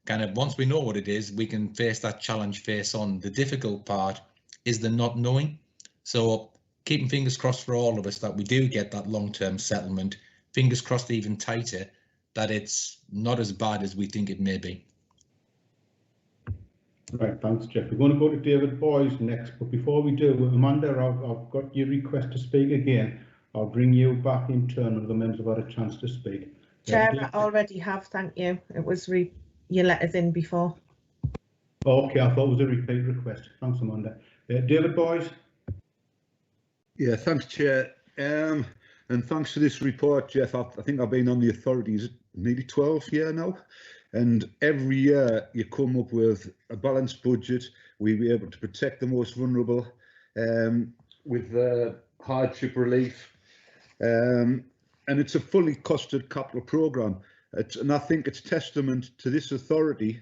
Kind of once we know what it is, we can face that challenge face on. The difficult part is the not knowing. So keeping fingers crossed for all of us that we do get that long-term settlement. Fingers crossed even tighter that it's not as bad as we think it may be. Right, thanks, Jeff. We're going to go to David Boyes next, but before we do, Amanda, I've got your request to speak again. I'll bring you back in turn when the members have had a chance to speak. Chair, I already have, thank you. It was your letters in before. Okay, I thought it was a repeat request. Thanks, Amanda. David Boyes. Yeah, thanks, Chair. And thanks for this report, Jeff. I think I've been on the authorities nearly 12 years now. And every year you come up with a balanced budget. We'll be able to protect the most vulnerable with hardship relief. And it's a fully costed capital programme. And I think it's testament to this authority,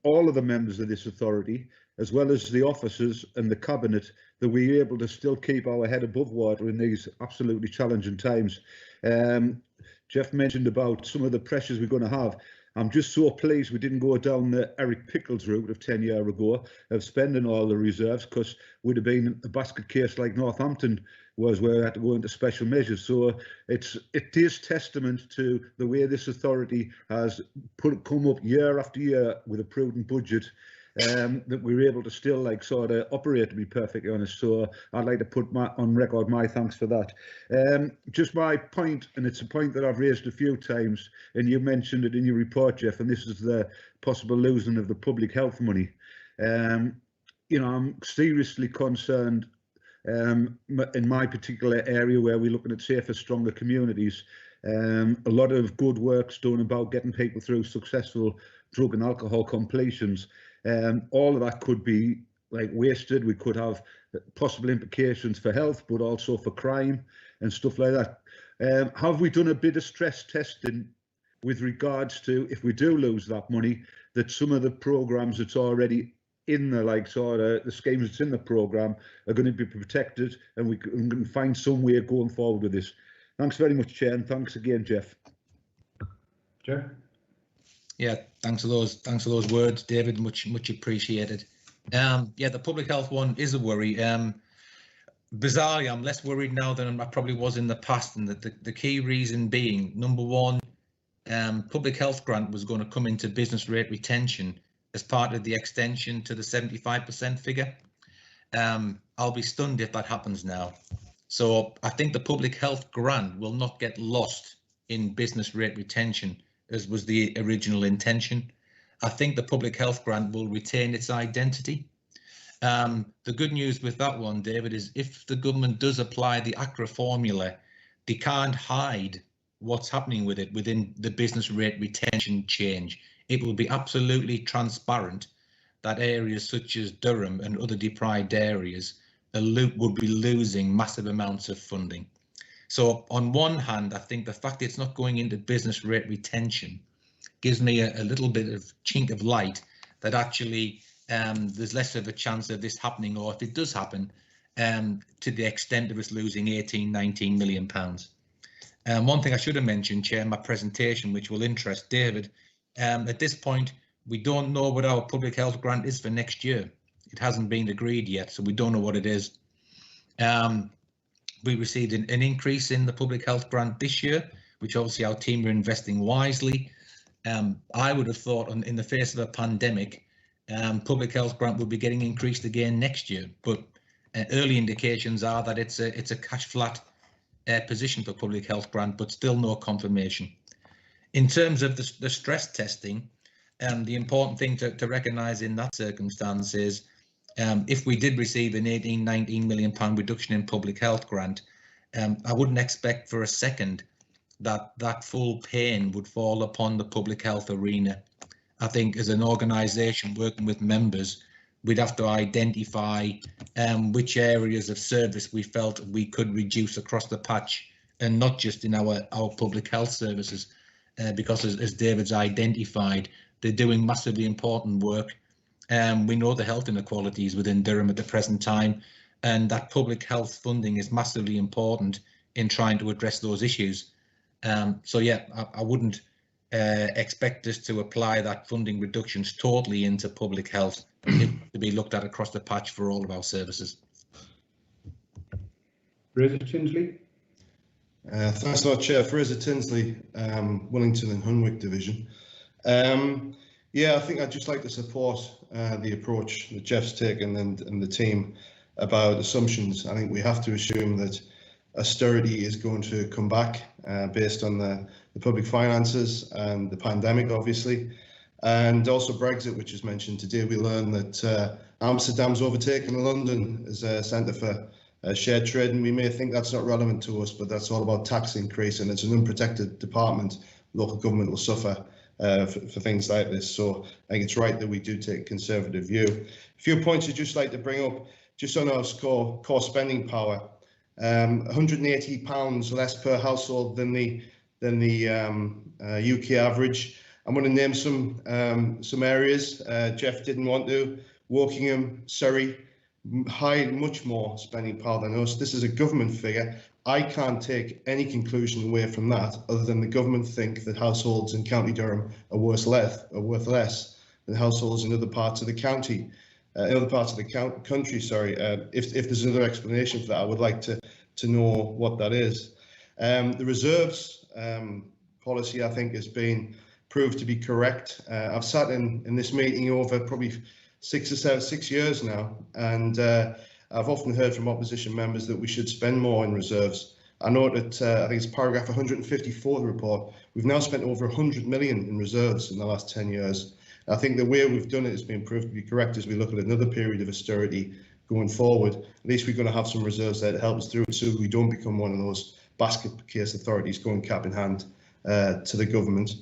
all of the members of this authority, as well as the officers and the cabinet, that we're able to still keep our head above water in these absolutely challenging times. Jeff mentioned about some of the pressures we're going to have. I'm just so pleased we didn't go down the Eric Pickles route of 10 years ago of spending all the reserves, because would have been a basket case like Northampton was, where we had to go into special measures. So it is testament to the way this authority has come up year after year with a prudent budget, that we're able to still sort of operate, to be perfectly honest. So I'd like to put on record my thanks for that. Just my point, and it's a point that I've raised a few times, and you mentioned it in your report, Jeff, and this is the possible losing of the public health money. You know, I'm seriously concerned in my particular area where we're looking at safer, stronger communities. A lot of good work's done about getting people through successful drug and alcohol completions. All of that could be wasted. We could have possible implications for health, but also for crime and stuff like that. Have we done a bit of stress testing with regards to, if we do lose that money, that some of the programs that's already in the the schemes that's in the program are going to be protected, and we can find some way of going forward with this? Thanks very much, Chair, and thanks again, Jeff. Jeff. Yeah, thanks for those words, David. Much appreciated. Yeah, the public health one is a worry. Bizarrely, I'm less worried now than I probably was in the past, and the key reason being, number one, public health grant was going to come into business rate retention as part of the extension to the 75% figure. I'll be stunned if that happens now. So I think the public health grant will not get lost in business rate retention, as was the original intention. I think the public health grant will retain its identity. The good news with that one, David, is if the government does apply the ACRA formula, they can't hide what's happening with it within the business rate retention change. It will be absolutely transparent that areas such as Durham and other deprived areas would be losing massive amounts of funding. So on one hand, I think the fact it's not going into business rate retention gives me a little bit of chink of light that actually there's less of a chance of this happening, or if it does happen, to the extent of us losing 18-19 million pounds. One thing I should have mentioned, Chair, in my presentation, which will interest David, at this point, we don't know what our public health grant is for next year. It hasn't been agreed yet, so we don't know what it is. We received an increase in the public health grant this year, which obviously our team are investing wisely. I would have thought in the face of a pandemic, public health grant will be getting increased again next year, but early indications are that it's a cash flat position for public health grant, but still no confirmation. In terms of the stress testing, the important thing to recognise in that circumstance is if we did receive an 18-19 million pound reduction in public health grant, I wouldn't expect for a second that full pain would fall upon the public health arena. I think as an organisation working with members, we'd have to identify which areas of service we felt we could reduce across the patch, and not just in our public health services, because as David's identified, they're doing massively important work. We know the health inequalities within Durham at the present time, and that public health funding is massively important in trying to address those issues. So yeah, I wouldn't expect us to apply that funding reductions totally into public health. It to be looked at across the patch for all of our services. Fraser Tinsley. Thanks a lot, Chair. Fraser Tinsley, Wellington and Hunwick Division. Yeah, I think I'd just like to support the approach that Jeff's taken and the team about assumptions. I think we have to assume that austerity is going to come back based on the public finances and the pandemic, obviously, and also Brexit, which is mentioned today. We learned that Amsterdam's overtaken London as a centre for shared trade, and we may think that's not relevant to us, but that's all about tax increase, and it's an unprotected department. Local government will suffer for things like this. So I think it's right that we do take a conservative view. A few points I'd just like to bring up, just on our core spending power. £180 less per household than the UK average. I'm going to name some areas. Jeff didn't want to. Wokingham, Surrey, much more spending power than us. This is a government figure. I can't take any conclusion away from that other than the government think that households in County Durham are worth less than households in other parts of the county, in other parts of the country. Sorry. If there's another explanation for that, I would like to know what that is. The reserves policy, I think, has been proved to be correct. I've sat in this meeting over probably 6 years now, and I've often heard from opposition members that we should spend more in reserves. I note that I think it's paragraph 154 of the report. We've now spent over 100 million in reserves in the last 10 years. I think the way we've done it has been proved to be correct as we look at another period of austerity going forward. At least we're going to have some reserves there to help us through it, so we don't become one of those basket case authorities going cap in hand to the government.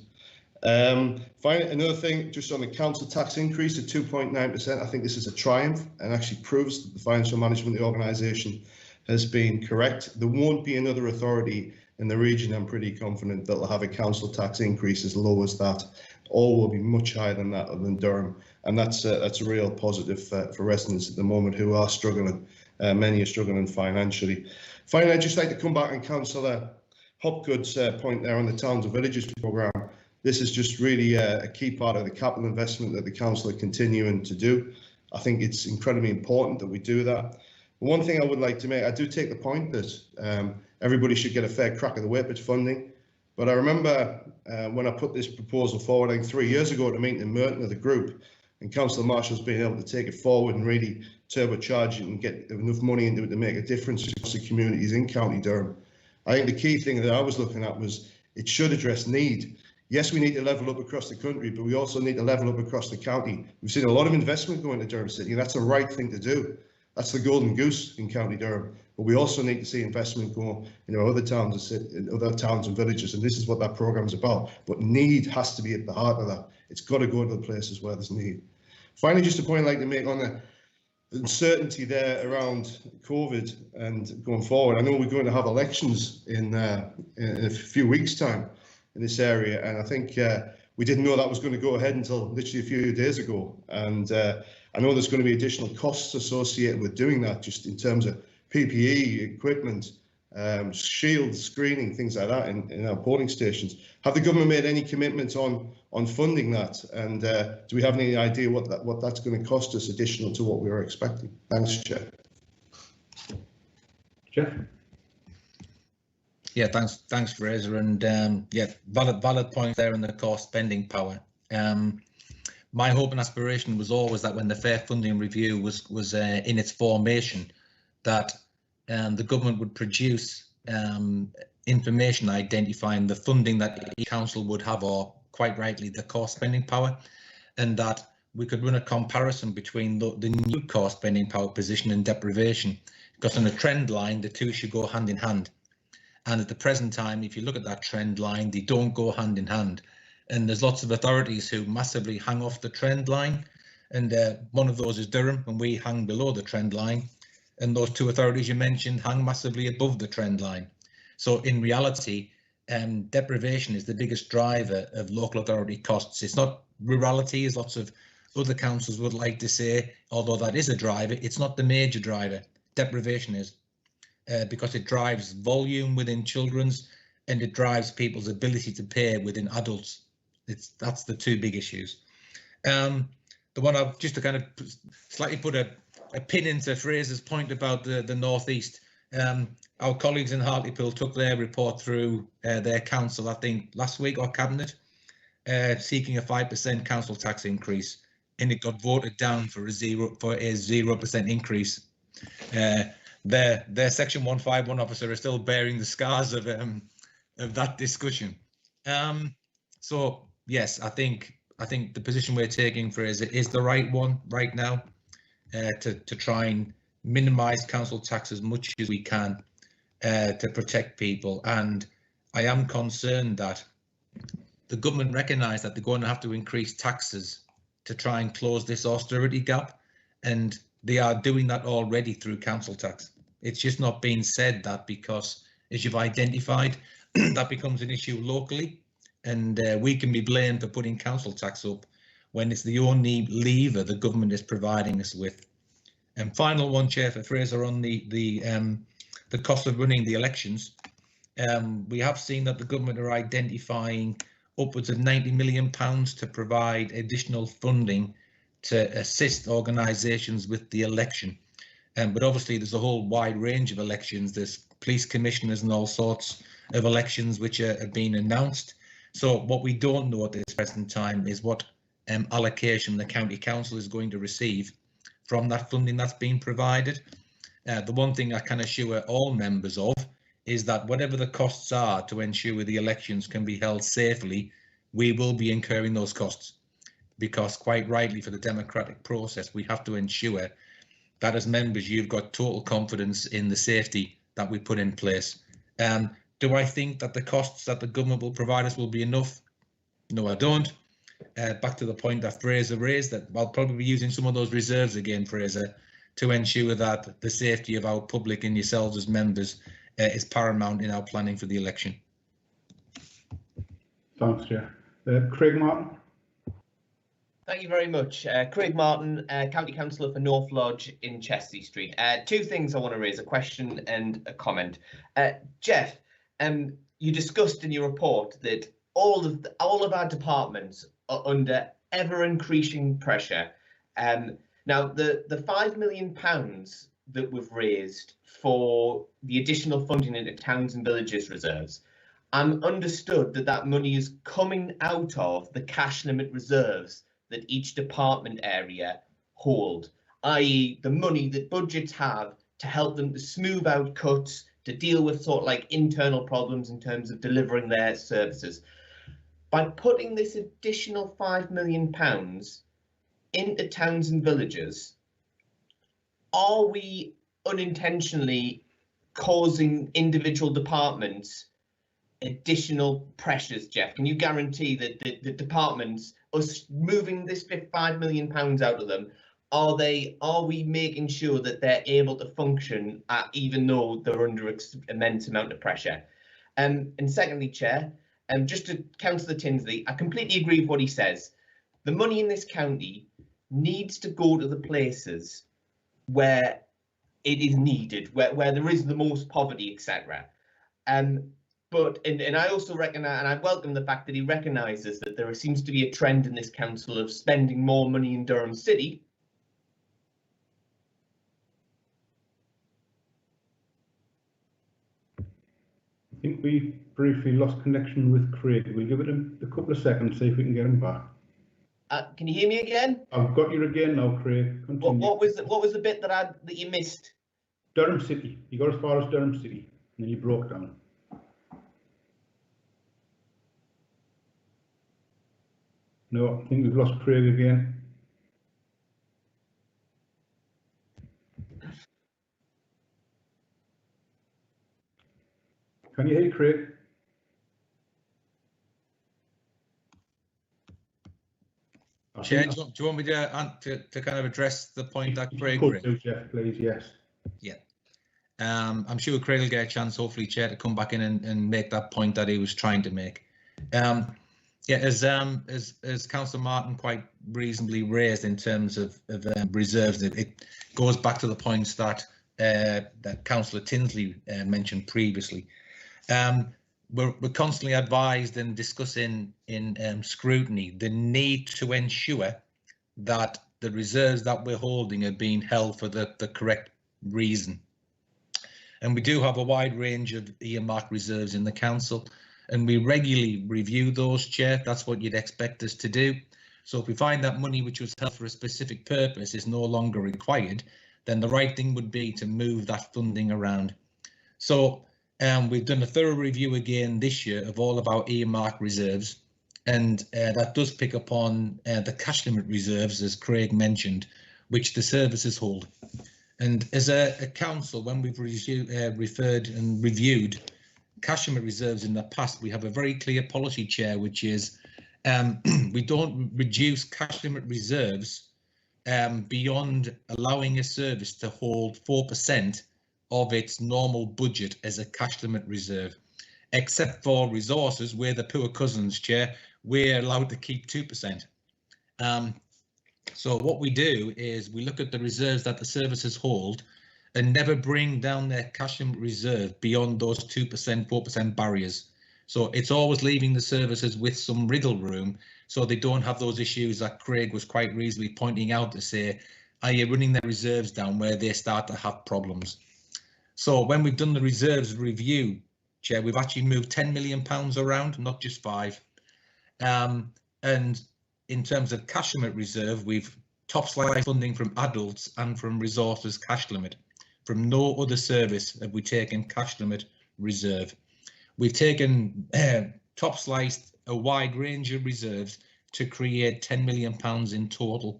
Finally, another thing, just on the council tax increase to 2.9%, I think this is a triumph and actually proves that the financial management of the organisation has been correct. There won't be another authority in the region, I'm pretty confident, that will have a council tax increase as low as that. All will be much higher than that other than Durham, and that's a real positive for residents at the moment who are struggling. Many are struggling financially. Finally, I'd just like to come back on Councillor Hopgood's point there on the Towns and Villages programme. This is just really a key part of the capital investment that the council are continuing to do. I think it's incredibly important that we do that. One thing I would like to make, I do take the point that everybody should get a fair crack at the weighbridge funding. But I remember when I put this proposal forward, I think 3 years ago at a meeting in Merton of the group, and Councillor Marshall's been able to take it forward and really turbocharge it and get enough money into it to make a difference across the communities in County Durham. I think the key thing that I was looking at was it should address need. Yes, we need to level up across the country, but we also need to level up across the county. We've seen a lot of investment going to Durham City, and that's the right thing to do. That's the golden goose in County Durham. But we also need to see investment go in our other towns and villages, and this is what that programme is about. But need has to be at the heart of that. It's got to go to the places where there's need. Finally, just a point I'd like to make on the uncertainty there around COVID and going forward. I know we're going to have elections in a few weeks' time in this area, and I think we didn't know that was going to go ahead until literally a few days ago. And I know there's going to be additional costs associated with doing that, just in terms of PPE, equipment, shields, screening, things like that in our polling stations. Have the government made any commitment on funding that? And do we have any idea what that's going to cost us additional to what we were expecting? Thanks, Chair. Jeff? Yeah, thanks, Fraser, and yeah, valid point there in the core spending power. My hope and aspiration was always that when the Fair Funding Review was in its formation, that the government would produce information identifying the funding that each council would have, or quite rightly, the core spending power, and that we could run a comparison between the new core spending power position and deprivation, because on a trend line, the two should go hand in hand. And at the present time, if you look at that trend line, they don't go hand in hand. And there's lots of authorities who massively hang off the trend line. And one of those is Durham, and we hang below the trend line. And those two authorities you mentioned hang massively above the trend line. So in reality, deprivation is the biggest driver of local authority costs. It's not rurality, as lots of other councils would like to say, although that is a driver. It's not the major driver. Deprivation is. Because it drives volume within children's, and it drives people's ability to pay within adults. That's the two big issues. The one I've just to kind of slightly put a pin into Fraser's point about the northeast. Our colleagues in Hartlepool took their report through their council, I think last week, or cabinet, seeking a 5% council tax increase, and it got voted down for a 0% increase. Their Section 151 officer is still bearing the scars of that discussion. So yes, I think the position we're taking, Fraser, is the right one right now, to try and minimise council tax as much as we can to protect people. And I am concerned that the government recognise that they're going to have to increase taxes to try and close this austerity gap, and they are doing that already through council tax. It's just not being said that because, as you've identified, that becomes an issue locally, and we can be blamed for putting council tax up when it's the only lever the government is providing us with. And final one, Chair, for Fraser, on the cost of running the elections. We have seen that the government are identifying upwards of £90 million to provide additional funding to assist organisations with the election. But obviously there's a whole wide range of elections. There's police commissioners and all sorts of elections which are being announced. So what we don't know at this present time is what allocation the county council is going to receive from that funding that's being provided. The one thing I can assure all members of is that whatever the costs are to ensure the elections can be held safely, we will be incurring those costs, because quite rightly, for the democratic process, we have to ensure that as members, you've got total confidence in the safety that we put in place. Do I think that the costs that the government will provide us will be enough? No, I don't. Back to the point that Fraser raised, that I'll probably be using some of those reserves again, Fraser, to ensure that the safety of our public and yourselves as members is paramount in our planning for the election. Thanks, Chair. Craig Martin. Thank you very much. Craig Martin, County Councillor for North Lodge in Chelsea Street. Two things I want to raise, a question and a comment. Jeff, you discussed in your report that all of our departments are under ever-increasing pressure. Now, the £5 million that we've raised for the additional funding into towns and villages reserves, I'm understood that money is coming out of the cash limit reserves that each department area hold, i.e. the money that budgets have to help them to smooth out cuts, to deal with sort of like internal problems in terms of delivering their services. by putting this additional £5 million into towns and villages, are we unintentionally causing individual departments additional pressures, Jeff? Can you guarantee that the departments, us moving this £5 million out of them, are we making sure that they're able to function even though they're under immense amount of pressure? And secondly, Chair, just to Councillor Tinsley, I completely agree with what he says. The money in this county needs to go to the places where it is needed, where there is the most poverty, etc. But I also recognise, and I welcome the fact that he recognises that there seems to be a trend in this council of spending more money in Durham City. I think we briefly lost connection with Craig. We'll give it a couple of seconds, see if we can get him back. Can you hear me again? I've got you again now, Craig. Continue. What was the bit that you missed? Durham City. You got as far as Durham City, and then you broke down. No, I think we've lost Craig again. Can you hear Craig? Chair, do you want me to kind of address the point that Craig raised? Jeff, please, yes. Yeah. I'm sure Craig will get a chance, hopefully, Chair, to come back in and make that point that he was trying to make. Yeah, as Councillor Martin quite reasonably raised in terms of reserves, it goes back to the points that Councillor Tinsley mentioned previously. We're constantly advised and discussing in scrutiny the need to ensure that the reserves that we're holding are being held for the correct reason. And we do have a wide range of earmarked reserves in the council, and we regularly review those, Chair. That's what you'd expect us to do. So if we find that money which was held for a specific purpose is no longer required, then the right thing would be to move that funding around. So we've done a thorough review again this year of all of our earmarked reserves, and that does pick up on the cash limit reserves, as Craig mentioned, which the services hold. And as a council, when we've referred and reviewed cash limit reserves in the past, we have a very clear policy, Chair, which is we don't reduce cash limit reserves beyond allowing a service to hold 4% of its normal budget as a cash limit reserve, except for resources where the poor cousins, Chair, we're allowed to keep 2%. So what we do is we look at the reserves that the services hold and never bring down their cash limit reserve beyond those 2%, 4% barriers. So it's always leaving the services with some wriggle room so they don't have those issues that Craig was quite reasonably pointing out to say, are you running their reserves down where they start to have problems? So when we've done the reserves review, Chair, we've actually moved £10 million around, not just 5. And in terms of cash limit reserve, we've top slice funding from adults and from resources cash limit. From no other service have we taken cash limit reserve. We've taken top sliced a wide range of reserves to create £10 million in total.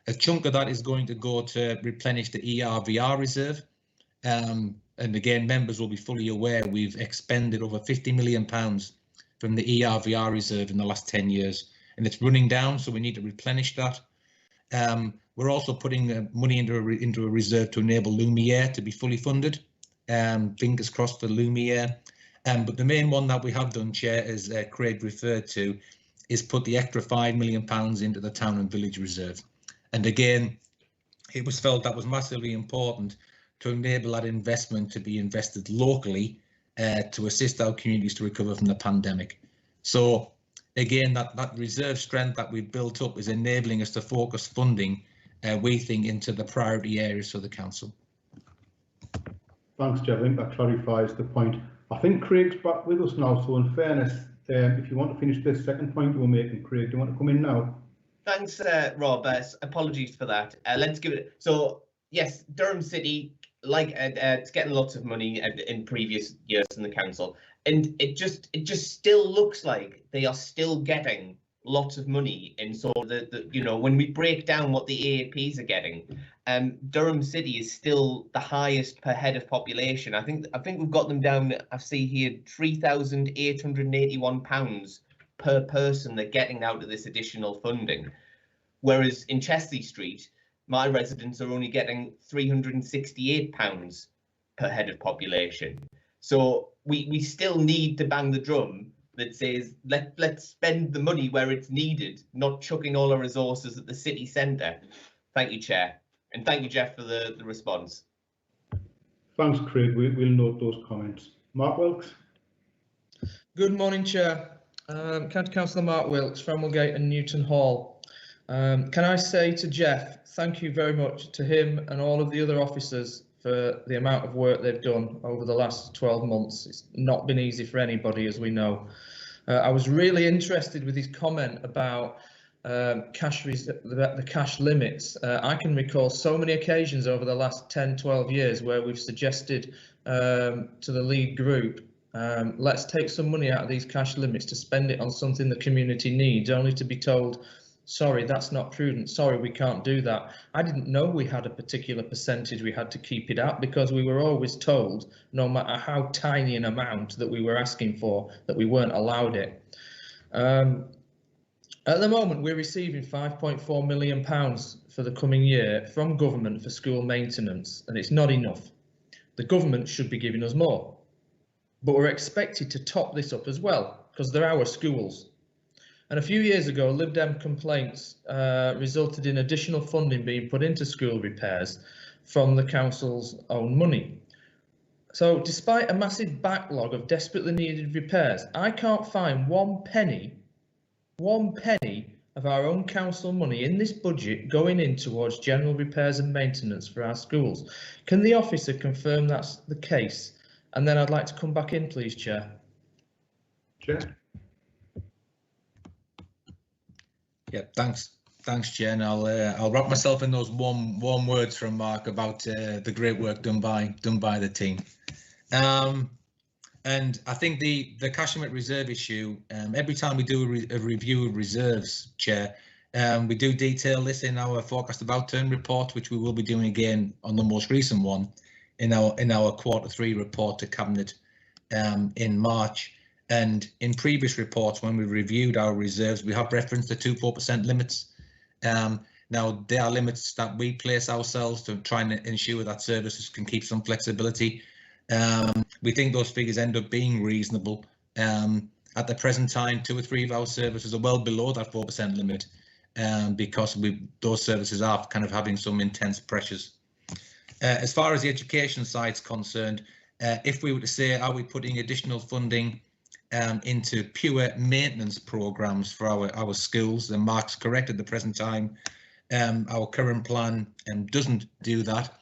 A chunk of that is going to go to replenish the ERVR reserve. And again, members will be fully aware we've expended over £50 million from the ERVR reserve in the last 10 years, and it's running down, so we need to replenish that. We're also putting money into a reserve to enable Lumiere to be fully funded. Fingers crossed for Lumiere. But the main one that we have done, Chair, as Craig referred to, is put the extra £5 million into the town and village reserve. And again, it was felt that was massively important to enable that investment to be invested locally to assist our communities to recover from the pandemic. So again, that reserve strength that we've built up is enabling us to focus funding, we think, into the priority areas for the council. Thanks, Jeff. I think that clarifies the point. I think Craig's back with us now, so in fairness, if you want to finish this second point we're making, Craig, do you want to come in now? Thanks, Rob. Apologies for that. Let's give it. So yes, Durham City, like it's getting lots of money in previous years from the council. and it just still looks like they are still getting lots of money. And so when we break down what the AAPs are getting, Durham City is still the highest per head of population. I think we've got them down. I see here £3,881 per person they're getting out of this additional funding, whereas in Chesley Street, my residents are only getting £368 per head of population. So we still need to bang the drum that says let's spend the money where it's needed, not chucking all our resources at the city centre. Thank you, Chair, and thank you, Jeff, for the response. Thanks, Craig. We'll note those comments. Mark Wilkes. Good morning, Chair. County Councillor Mark Wilkes, Framwellgate and Newton Hall. Can I say to Jeff, thank you very much to him and all of the other officers for the amount of work they've done over the last 12 months. It's not been easy for anybody, as we know. I was really interested with his comment about the cash limits. I can recall so many occasions over the last 10, 12 years where we've suggested to the lead group, let's take some money out of these cash limits to spend it on something the community needs, only to be told, sorry, that's not prudent. Sorry, we can't do that. I didn't know we had a particular percentage we had to keep it at, because we were always told, no matter how tiny an amount that we were asking for, that we weren't allowed it. At the moment, we're receiving £5.4 million for the coming year from government for school maintenance, and it's not enough. The government should be giving us more, but we're expected to top this up as well, because they're our schools. And a few years ago, Lib Dem complaints resulted in additional funding being put into school repairs from the council's own money. So despite a massive backlog of desperately needed repairs, I can't find one penny of our own council money in this budget going in towards general repairs and maintenance for our schools. Can the officer confirm that's the case? And then I'd like to come back in, please, Chair. Chair. Yeah, thanks, Chair. And I'll wrap myself in those warm words from Mark about the great work done by the team. And I think the cash limit reserve issue, every time we do a review of reserves, Chair, we do detail this in our forecast of outturn report, which we will be doing again on the most recent one in our Q3 report to Cabinet in March. And in previous reports, when we reviewed our reserves, we have referenced the 2-4% limits. Now, they are limits that we place ourselves to try and ensure that services can keep some flexibility. We think those figures end up being reasonable. At the present time, 2 or 3 of our services are well below that 4% limit because those services are kind of having some intense pressures. As far as the education side is concerned, if we were to say, are we putting additional funding into pure maintenance programs for our schools, then Mark's correct. At the present time, our current plan doesn't do that.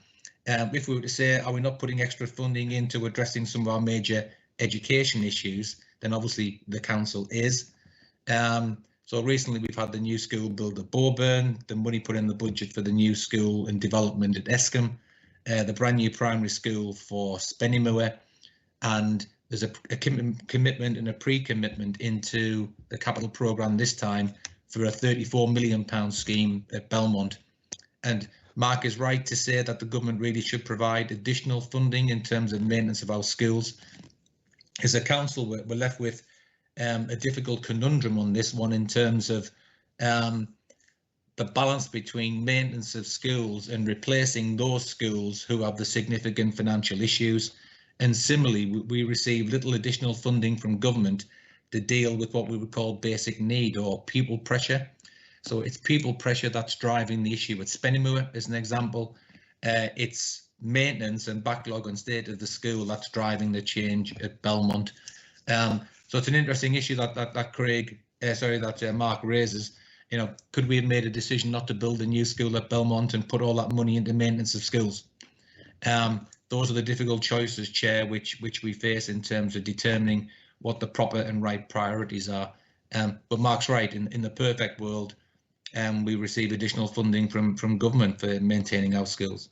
If we were to say, are we not putting extra funding into addressing some of our major education issues, then obviously the council is. So recently we've had the new school build at Boburn, the money put in the budget for the new school and development at Escombe, the brand new primary school for Spennymoor, and there's a commitment and a pre-commitment into the capital programme this time for a £34 million scheme at Belmont. And Mark is right to say that the government really should provide additional funding in terms of maintenance of our schools. As a council, we're left with a difficult conundrum on this one in terms of the balance between maintenance of schools and replacing those schools who have the significant financial issues. And similarly, we receive little additional funding from government to deal with what we would call basic need or pupil pressure. So it's pupil pressure that's driving the issue at Spennymoor, as an example. It's maintenance and backlog and state of the school that's driving the change at Belmont. So it's an interesting issue that Mark raises. You know, could we have made a decision not to build a new school at Belmont and put all that money into maintenance of schools? Those are the difficult choices, Chair, which we face in terms of determining what the proper and right priorities are. But Mark's right, in the perfect world, we receive additional funding from government for maintaining our schools.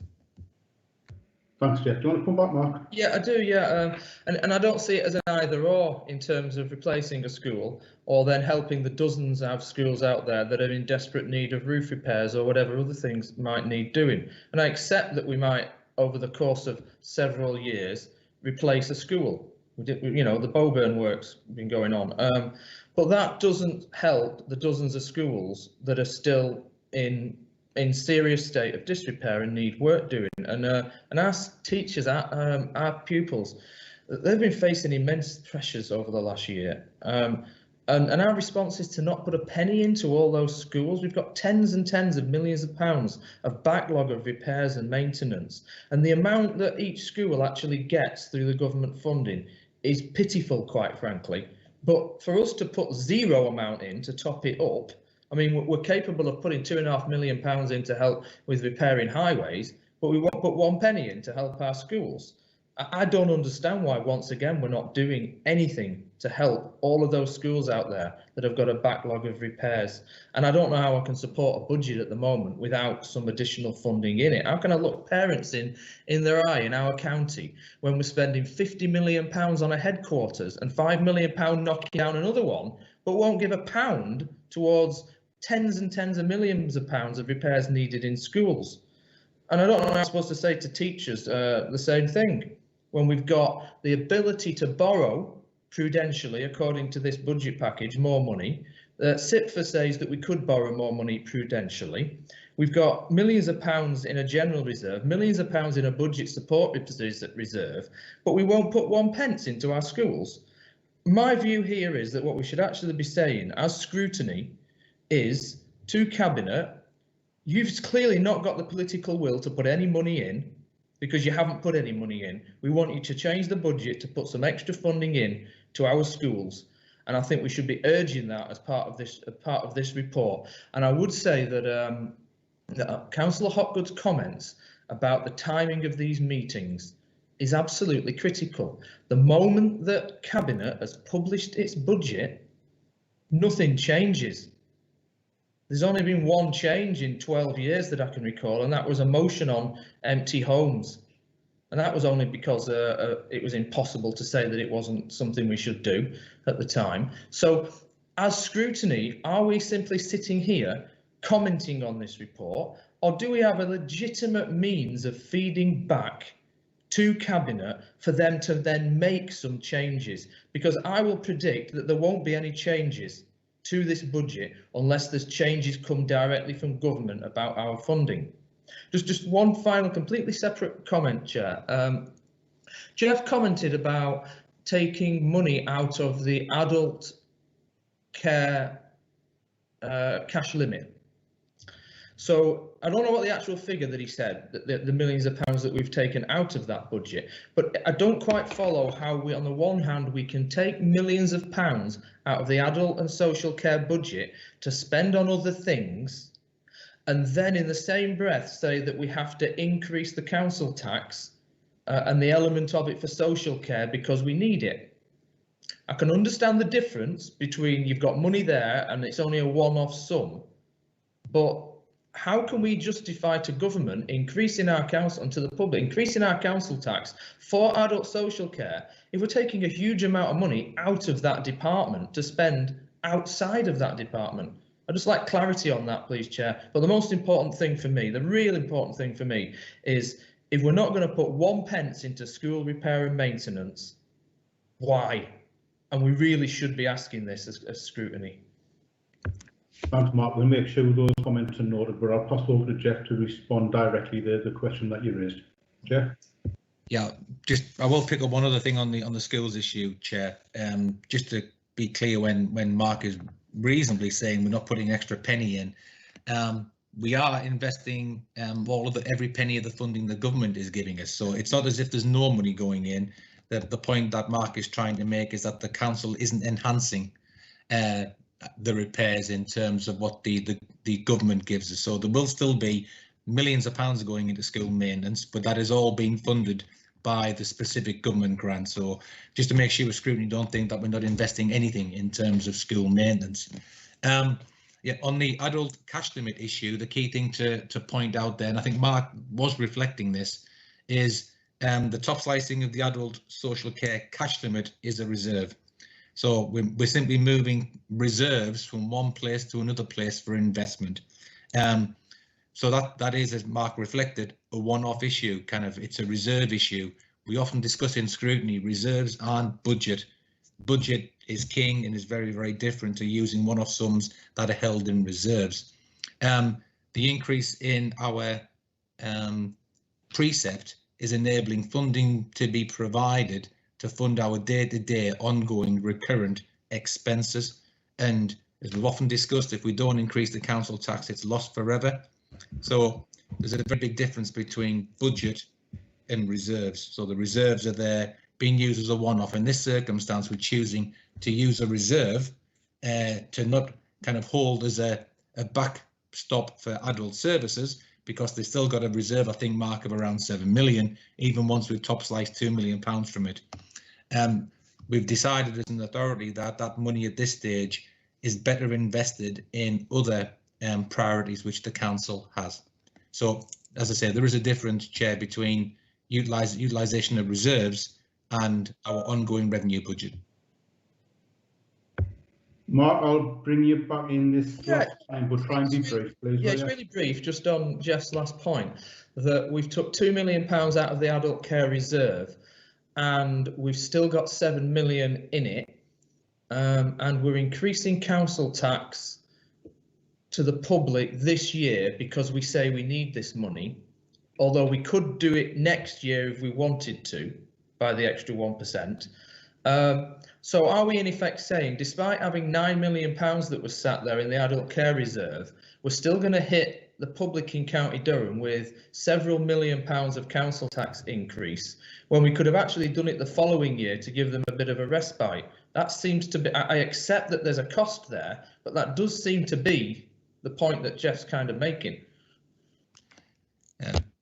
Thanks, Jeff. Do you want to come back, Mark? Yeah, I do. Yeah, and I don't see it as an either or in terms of replacing a school or then helping the dozens of schools out there that are in desperate need of roof repairs or whatever other things might need doing. And I accept that we might, over the course of several years, replace a school. We did, you know, the Bowburn work's been going on, but that doesn't help the dozens of schools that are still in serious state of disrepair and need work doing. And our teachers, our pupils, they've been facing immense pressures over the last year. And our response is to not put a penny into all those schools. We've got tens and tens of millions of pounds of backlog of repairs and maintenance. And the amount that each school actually gets through the government funding is pitiful, quite frankly. But for us to put zero amount in to top it up, I mean, we're capable of putting £2.5 million in to help with repairing highways, but we won't put one penny in to help our schools. I don't understand why, once again, we're not doing anything to help all of those schools out there that have got a backlog of repairs. And I don't know how I can support a budget at the moment without some additional funding in it. How can I look parents in their eye in our county when we're spending £50 million on a headquarters and £5 million knocking down another one, but won't give a pound towards tens and tens of millions of pounds of repairs needed in schools? And I don't know what I'm supposed to say to teachers the same thing when we've got the ability to borrow prudentially, according to this budget package, more money. SIPFA says that we could borrow more money prudentially. We've got millions of pounds in a general reserve, millions of pounds in a budget support reserve, but we won't put 1 pence into our schools. My view here is that what we should actually be saying as scrutiny is to Cabinet, you've clearly not got the political will to put any money in because you haven't put any money in. We want you to change the budget to put some extra funding in to our schools. And I think we should be urging that as part of this report. And I would say that Councillor Hopgood's comments about the timing of these meetings is absolutely critical. The moment that Cabinet has published its budget, nothing changes. There's only been one change in 12 years that I can recall, and that was a motion on empty homes. And that was only because it was impossible to say that it wasn't something we should do at the time. So as scrutiny, are we simply sitting here commenting on this report, or do we have a legitimate means of feeding back to Cabinet for them to then make some changes? Because I will predict that there won't be any changes to this budget unless there's changes come directly from government about our funding. Just one final completely separate comment, Chair. Jeff commented about taking money out of the adult care cash limit. So I don't know what the actual figure that he said, the millions of pounds that we've taken out of that budget, but I don't quite follow how we, on the one hand, we can take millions of pounds out of the adult and social care budget to spend on other things, and then in the same breath say that we have to increase the council tax and the element of it for social care because we need it. I can understand the difference between you've got money there and it's only a one-off sum, but how can we justify to government increasing our council and to the public increasing our council tax for adult social care if we're taking a huge amount of money out of that department to spend outside of that department? I'd just like clarity on that, please, Chair. But the most important thing for me, the real important thing for me, is if we're not going to put 1 pence into school repair and maintenance, why? And we really should be asking this as scrutiny. Thanks, Mark. We'll make sure those comments are noted, but I'll pass over to Jeff to respond directly to the question that you raised. Jeff? Yeah, I will pick up one other thing on the schools issue, Chair. Just to be clear, when Mark is reasonably saying we're not putting an extra penny in, we are investing every penny of the funding the government is giving us. So it's not as if there's no money going in. The point that Mark is trying to make is that the council isn't enhancing the repairs in terms of what the government gives us. So there will still be millions of pounds going into school maintenance, but that is all being funded by the specific government grant. So just to make sure with scrutiny don't think that we're not investing anything in terms of school maintenance. Yeah, on the adult cash limit issue, the key thing to point out there, and I think Mark was reflecting this, is the top slicing of the adult social care cash limit is a reserve. So we're simply moving reserves from one place to another place for investment. So that is, as Mark reflected, a one-off issue, it's a reserve issue. We often discuss in scrutiny, reserves aren't budget. Budget is king and is very, very different to using one-off sums that are held in reserves. The increase in our precept is enabling funding to be provided to fund our day-to-day ongoing recurrent expenses. And as we've often discussed, if we don't increase the council tax, it's lost forever. So there's a very big difference between budget and reserves. So the reserves are there being used as a one-off. In this circumstance, we're choosing to use a reserve to not hold as a backstop for adult services, because they've still got a reserve, I think, Mark, of around 7 million, even once we've top sliced £2 million from it. We've decided as an authority that that money at this stage is better invested in other priorities which the council has. So, as I say, there is a difference, Chair, between utilisation of reserves and our ongoing revenue budget. Mark, I'll bring you back in this last time, but try and be brief, please. Yeah, it's really brief, just on Jeff's last point, that we've took £2 million out of the adult care reserve and we've still got 7 million in it, and we're increasing council tax to the public this year because we say we need this money, although we could do it next year if we wanted to by the extra 1%. So are we in effect saying, despite having £9 million that was sat there in the adult care reserve, we're still going to hit the public in County Durham with several £1 million of council tax increase, when we could have actually done it the following year to give them a bit of a respite? That seems to be, I accept that there's a cost there, but that does seem to be the point that Jeff's kind of making.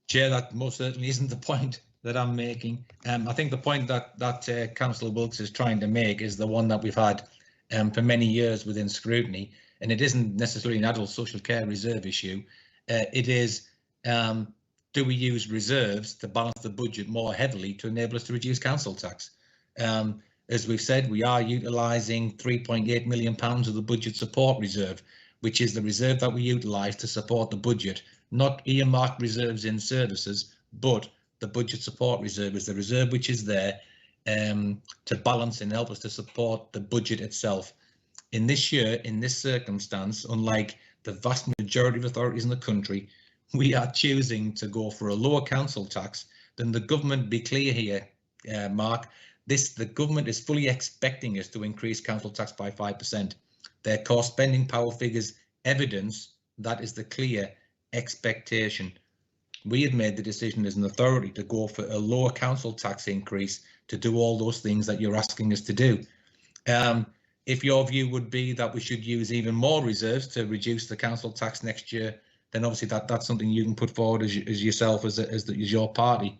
Chair, that most certainly isn't the point that I'm making. I think the point that Councillor Wilkes is trying to make is the one that we've had for many years within scrutiny, and it isn't necessarily an adult social care reserve issue. It is, do we use reserves to balance the budget more heavily to enable us to reduce council tax? As we've said, we are utilising £3.8 million of the budget support reserve, which is the reserve that we utilise to support the budget, not earmarked reserves in services, but the budget support reserve is the reserve which is there to balance and help us to support the budget itself. In this year, in this circumstance, unlike the vast majority of authorities in the country, we are choosing to go for a lower council tax than the government. Be clear here, Mark, the government is fully expecting us to increase council tax by 5%. Their core spending power figures evidence that is the clear expectation. We have made the decision as an authority to go for a lower council tax increase to do all those things that you're asking us to do. If your view would be that we should use even more reserves to reduce the council tax next year, then obviously that's something you can put forward as yourself as your party.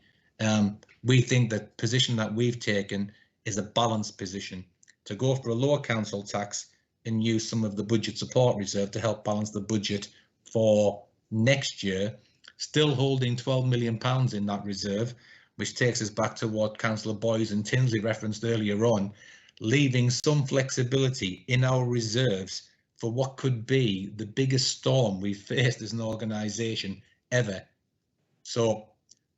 We think the position that we've taken is a balanced position to go for a lower council tax and use some of the budget support reserve to help balance the budget for next year, still holding £12 million in that reserve, which takes us back to what Councillor Boyes and Tinsley referenced earlier on, leaving some flexibility in our reserves for what could be the biggest storm we've faced as an organisation ever. So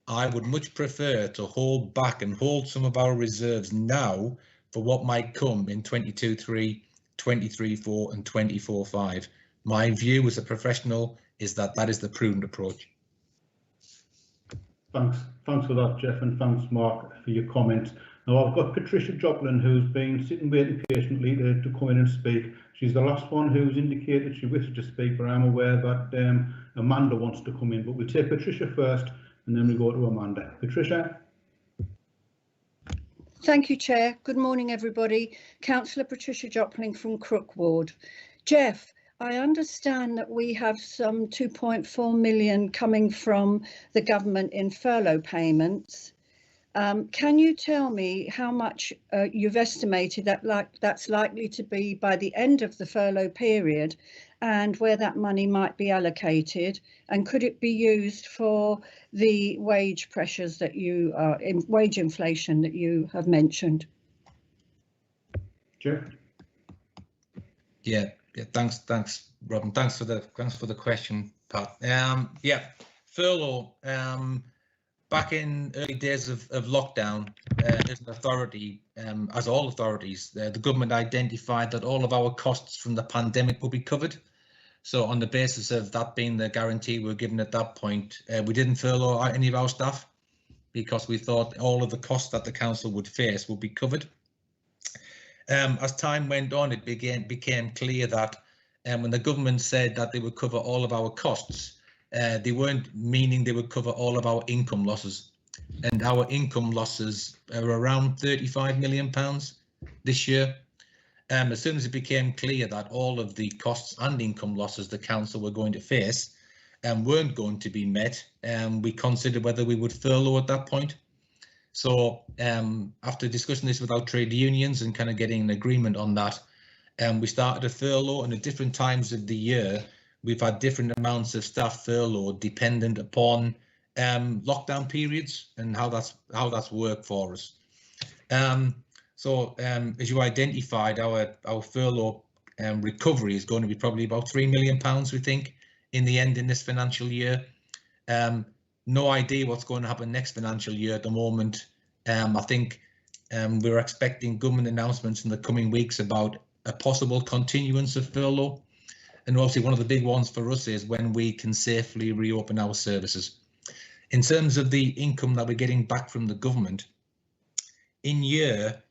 I would much prefer to hold back and hold some of our reserves now for what might come in 22-3, 23-4 and 24-5. My view as a professional is that that is the prudent approach. Thanks for that, Jeff, and thanks, Mark, for your comments. Now I've got Patricia Joplin, who's been sitting waiting patiently to come in and speak. She's the last one who's indicated she wishes to speak, but I'm aware that Amanda wants to come in. But we'll take Patricia first, and then we go to Amanda. Patricia. Thank you, Chair. Good morning, everybody. Councillor Patricia Joplin from Crook Ward. Jeff, I understand that we have some 2.4 million coming from the government in furlough payments. Can you tell me how much you've estimated that that's likely to be by the end of the furlough period, and where that money might be allocated, and could it be used for the wage pressures that you wage inflation that you have mentioned? Jeff? Yeah, thanks, Robin. Thanks for the question, Pat. Yeah, furlough. Back in early days of lockdown, as an authority, as all authorities, the government identified that all of our costs from the pandemic will be covered. So on the basis of that being the guarantee we were given at that point, we didn't furlough any of our staff because we thought all of the costs that the council would face would be covered. As time went on, it became clear that when the government said that they would cover all of our costs, they weren't meaning they would cover all of our income losses. And our income losses are around £35 million this year. As soon as it became clear that all of the costs and income losses the council were going to face weren't going to be met, we considered whether we would furlough at that point. So after discussing this with our trade unions and kind of getting an agreement on that, we started a furlough, and at different times of the year, we've had different amounts of staff furloughed dependent upon lockdown periods and how that's worked for us. So as you identified, our furlough recovery is going to be probably about £3 million, we think, in the end in this financial year. No idea what's going to happen next financial year at the moment. I think we're expecting government announcements in the coming weeks about a possible continuance of furlough. And obviously one of the big ones for us is when we can safely reopen our services. In terms of the income that we're getting back from the government, in year,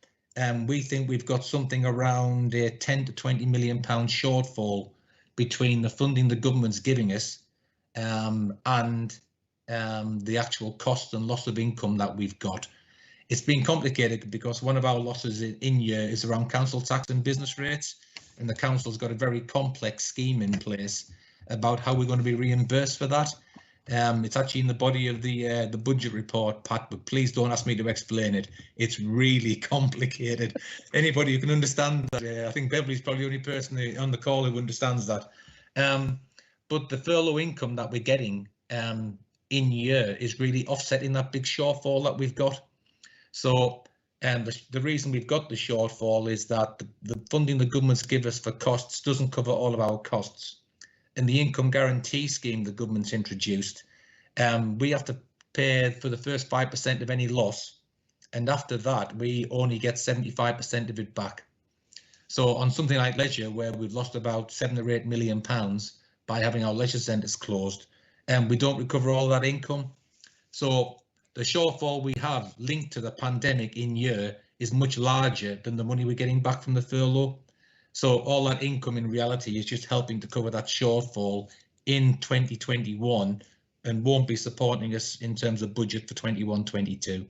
we think we've got something around a £10 to £20 million shortfall between the funding the government's giving us and the actual cost and loss of income that we've got. It's been complicated because one of our losses in year is around council tax and business rates, and the council's got a very complex scheme in place about how we're going to be reimbursed for that. It's actually in the body of the budget report, Pat, but please don't ask me to explain it. It's really complicated. Anybody who can understand that, I think Beverly's probably the only person on the call who understands that. But the furlough income that we're getting in year is really offsetting that big shortfall that we've got. So the reason we've got the shortfall is that the funding the government's give us for costs doesn't cover all of our costs. And the income guarantee scheme the government's introduced, we have to pay for the first 5% of any loss, and after that we only get 75% of it back. So on something like leisure, where we've lost about £7 or £8 million by having our leisure centres closed, and we don't recover all that income. So the shortfall we have linked to the pandemic in year is much larger than the money we're getting back from the furlough. So all that income in reality is just helping to cover that shortfall in 2021 and won't be supporting us in terms of budget for 21-22.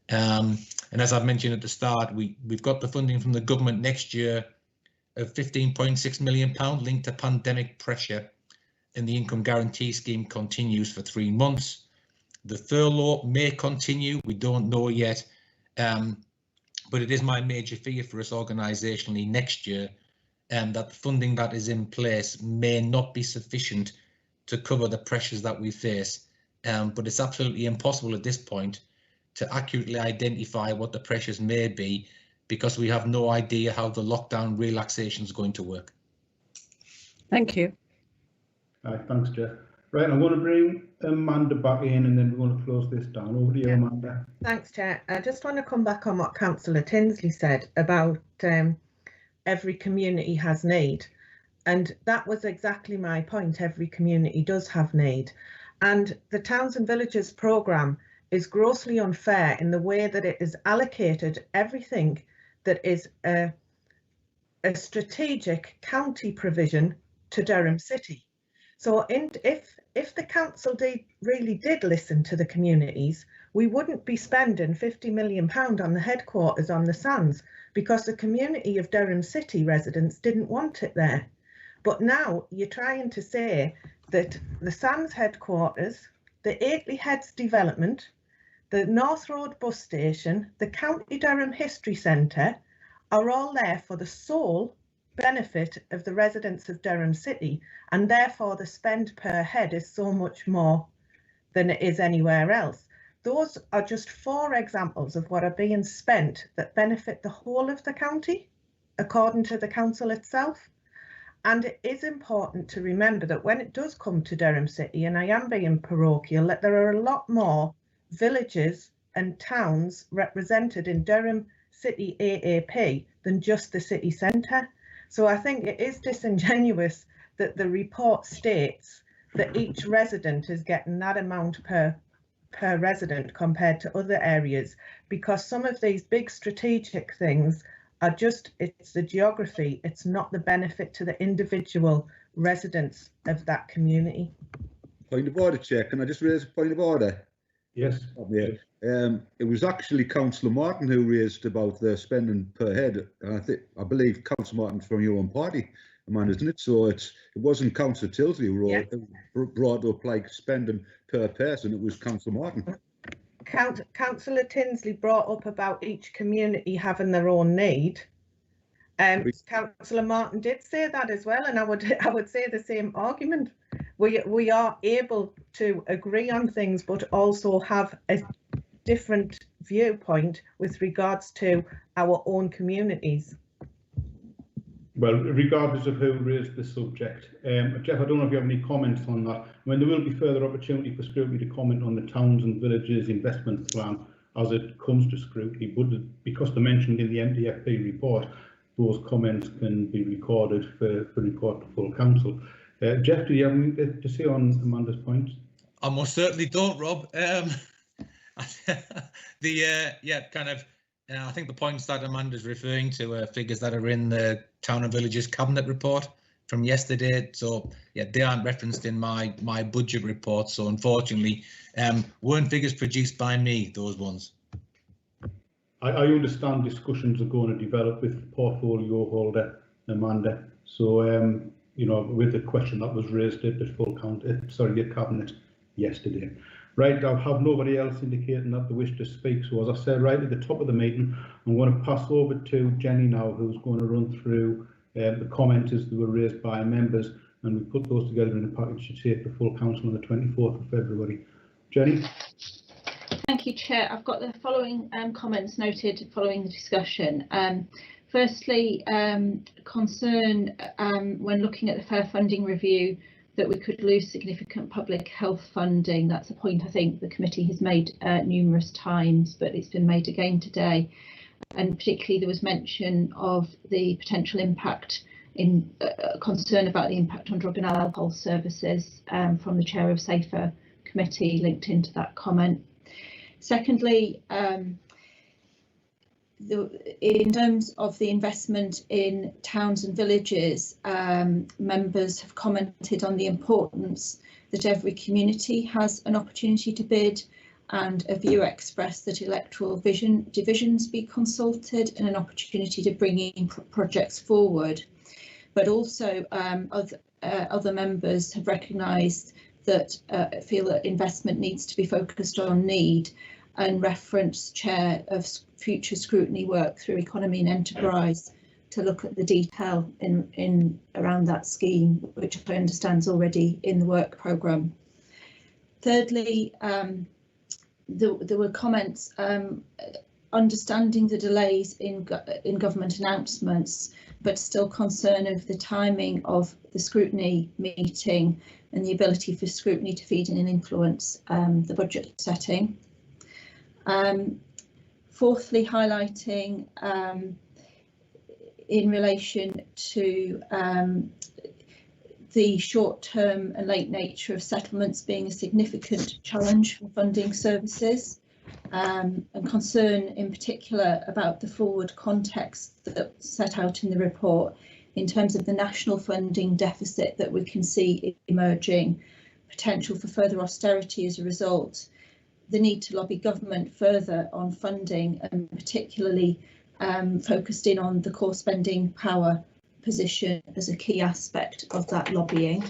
And as I've mentioned at the start, we've got the funding from the government next year of £15.6 million linked to pandemic pressure, and the income guarantee scheme continues for 3 months. The furlough may continue, we don't know yet. But it is my major fear for us organisationally next year that the funding that is in place may not be sufficient to cover the pressures that we face. But it's absolutely impossible at this point to accurately identify what the pressures may be because we have no idea how the lockdown relaxation is going to work. Thank you. Thanks, Jeff. Right, I'm going to bring Amanda back in and then we're going to close this down. Over to you, Amanda. Thanks, Chair. I just want to come back on what Councillor Tinsley said about every community has need. And that was exactly my point. Every community does have need. And the Towns and Villages programme is grossly unfair in the way that it is allocated everything that is a strategic county provision to Durham City. So if the council really did listen to the communities, we wouldn't be spending £50 million on the headquarters on the Sands because the community of Durham City residents didn't want it there. But now you're trying to say that the Sands headquarters, the Akeley Heads development, the North Road bus station, the County Durham History Centre are all there for the sole benefit of the residents of Durham City, and therefore the spend per head is so much more than it is anywhere else. Those are just 4 examples of what are being spent that benefit the whole of the county, according to the council itself. And it is important to remember that when it does come to Durham City, and I am being parochial, that there are a lot more villages and towns represented in Durham City AAP than just the city centre. So I think it is disingenuous that the report states that each resident is getting that amount per resident compared to other areas, because some of these big strategic things are just, it's the geography, it's not the benefit to the individual residents of that community. Point of order, Chair. Can I just raise a point of order? Yes. It was actually Councillor Martin who raised about the spending per head. And I believe Councillor Martin's from your own party, man, isn't it? So it wasn't Councillor Tilsley who brought up like spending per person. It was Councillor Martin. Councillor Tinsley brought up about each community having their own need. Councillor Martin did say that as well, and I would say the same argument. We are able to agree on things, but also have a different viewpoint with regards to our own communities. Well, regardless of who raised the subject, Jeff, I don't know if you have any comments on that. I mean, there will be further opportunity for scrutiny to comment on the towns and villages investment plan as it comes to scrutiny, but because they're mentioned in the MDFP report, those comments can be recorded for report to full council. Jeff, do you have anything to say on Amanda's points? I most certainly don't, Rob. I think the points that Amanda's referring to are figures that are in the Town and Villages Cabinet report from yesterday. So yeah, they aren't referenced in my budget report. So unfortunately, weren't figures produced by me, those ones. I understand discussions are going to develop with portfolio holder Amanda. So you know, with the question that was raised at the full the cabinet yesterday. Right, I have nobody else indicating that they wish to speak. So as I said right at the top of the meeting, I'm going to pass over to Jenny now, who's going to run through the comments that were raised by members, and we put those together in a package to take the full council on the 24th of February. Jenny. Thank you, Chair. I've got the following comments noted following the discussion. Firstly, concern when looking at the fair funding review that we could lose significant public health funding. That's a point I think the committee has made numerous times, but it's been made again today. And particularly there was mention of the potential impact in concern about the impact on drug and alcohol services from the chair of SAFER committee linked into that comment. Secondly, in terms of the investment in towns and villages, members have commented on the importance that every community has an opportunity to bid, and a view expressed that electoral divisions be consulted and an opportunity to bring in projects forward. But also other members have recognised that feel that investment needs to be focused on need, and reference chair of future scrutiny work through economy and enterprise to look at the detail in around that scheme, which I understand is already in the work programme. Thirdly, there were comments understanding the delays in government announcements, but still concern of the timing of the scrutiny meeting and the ability for scrutiny to feed in and influence the budget setting. Fourthly, highlighting in relation to the short-term and late nature of settlements being a significant challenge for funding services, and concern in particular about the forward context that's set out in the report in terms of the national funding deficit that we can see emerging, potential for further austerity as a result, the need to lobby government further on funding, and particularly focused in on the core spending power position as a key aspect of that lobbying.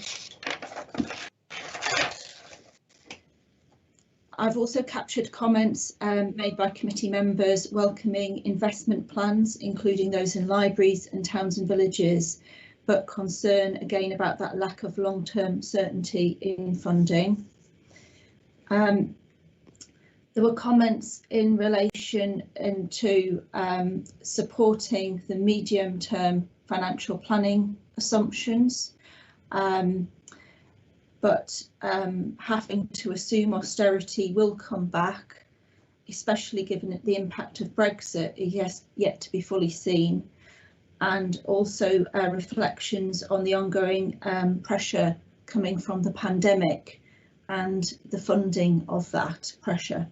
I've also captured comments made by committee members welcoming investment plans, including those in libraries and towns and villages, but concern again about that lack of long-term certainty in funding. There were comments in relation to supporting the medium-term financial planning assumptions, but having to assume austerity will come back, especially given the impact of Brexit is yet to be fully seen, and also reflections on the ongoing pressure coming from the pandemic and the funding of that pressure.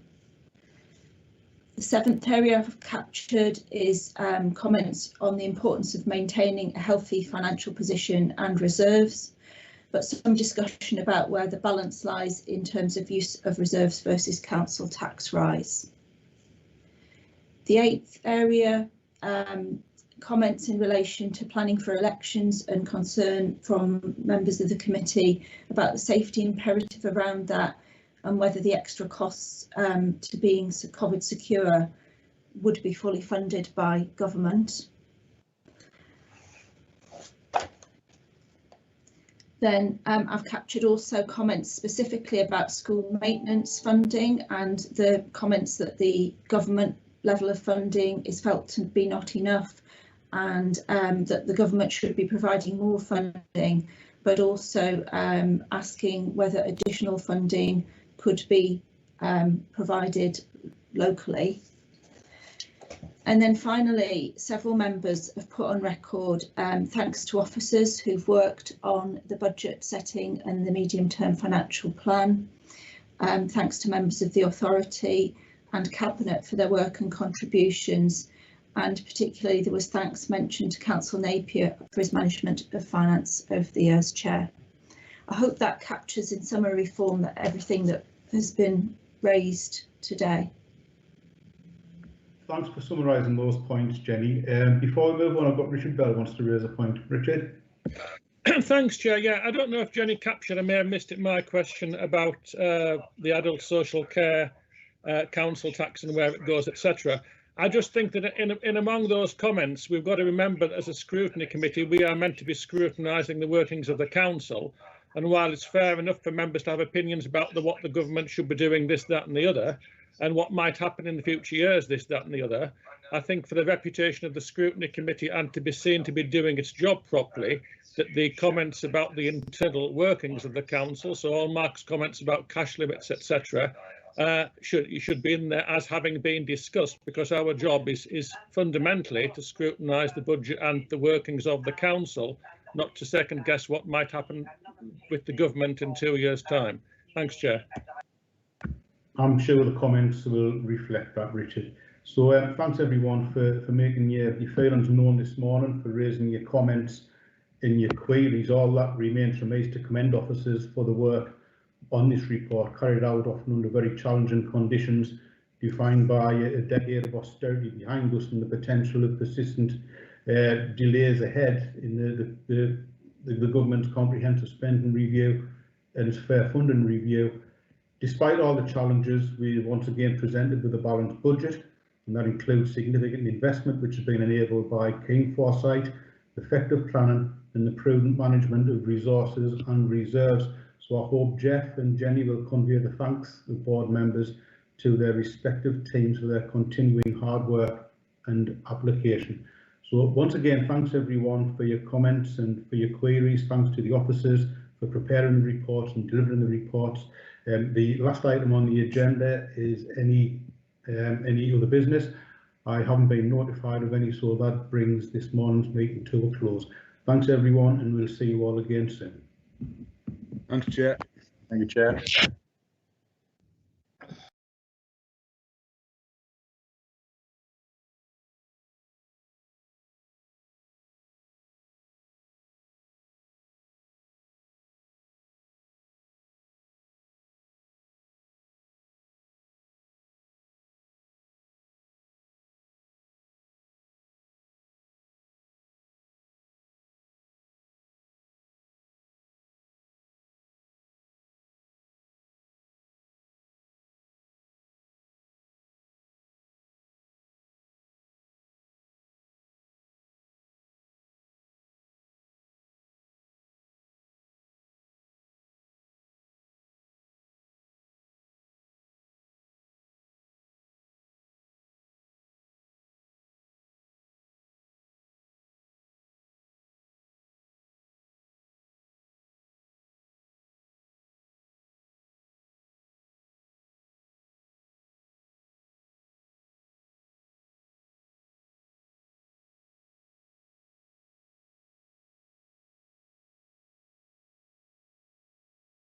The seventh area I've captured is comments on the importance of maintaining a healthy financial position and reserves, but some discussion about where the balance lies in terms of use of reserves versus council tax rise. The eighth area, comments in relation to planning for elections and concern from members of the committee about the safety imperative around that and whether the extra costs to being COVID secure would be fully funded by government. Then I've captured also comments specifically about school maintenance funding and the comments that the government level of funding is felt to be not enough, and that the government should be providing more funding, but also asking whether additional funding could be provided locally. And then finally, several members have put on record thanks to officers who've worked on the budget setting and the medium-term financial plan. Thanks to members of the authority and Cabinet for their work and contributions, and particularly there was thanks mentioned to Councillor Napier for his management of finance over the years, Chair. I hope that captures in summary form that everything that has been raised today. Thanks for summarising those points, Jenny. Before we move on, I've got Richard Bell wants to raise a point. Richard? Thanks, Chair. Yeah, I don't know if Jenny captured, I may have missed it, my question about the adult social care council tax and where it goes, etc. I just think that in among those comments, we've got to remember that as a scrutiny committee, we are meant to be scrutinising the workings of the council. And while it's fair enough for members to have opinions about what the government should be doing, this, that and the other, and what might happen in the future years, this, that and the other, I think for the reputation of the scrutiny committee and to be seen to be doing its job properly, that the comments about the internal workings of the council, so all Mark's comments about cash limits, etc., should be in there as having been discussed, because our job is fundamentally to scrutinise the budget and the workings of the council, not to second guess what might happen with the government in 2 years' time. Thanks, Chair. I'm sure the comments will reflect that, Richard. So thanks everyone for making your feelings known this morning, for raising your comments and your queries. All that remains for me is to commend officers for the work on this report, carried out often under very challenging conditions, defined by a decade of austerity behind us and the potential of persistent delays ahead in the government's comprehensive spending review and its fair funding review. Despite all the challenges, we once again presented with a balanced budget, and that includes significant investment which has been enabled by keen foresight, effective planning and the prudent management of resources and reserves. So I hope Jeff and Jenny will convey the thanks of board members to their respective teams for their continuing hard work and application. So once again, thanks everyone for your comments and for your queries. Thanks to the officers for preparing the reports and delivering the reports. The last item on the agenda is any other business. I haven't been notified of any, so that brings this morning's meeting to a close. Thanks everyone, and we'll see you all again soon. Thanks, Chair. Thank you, Chair.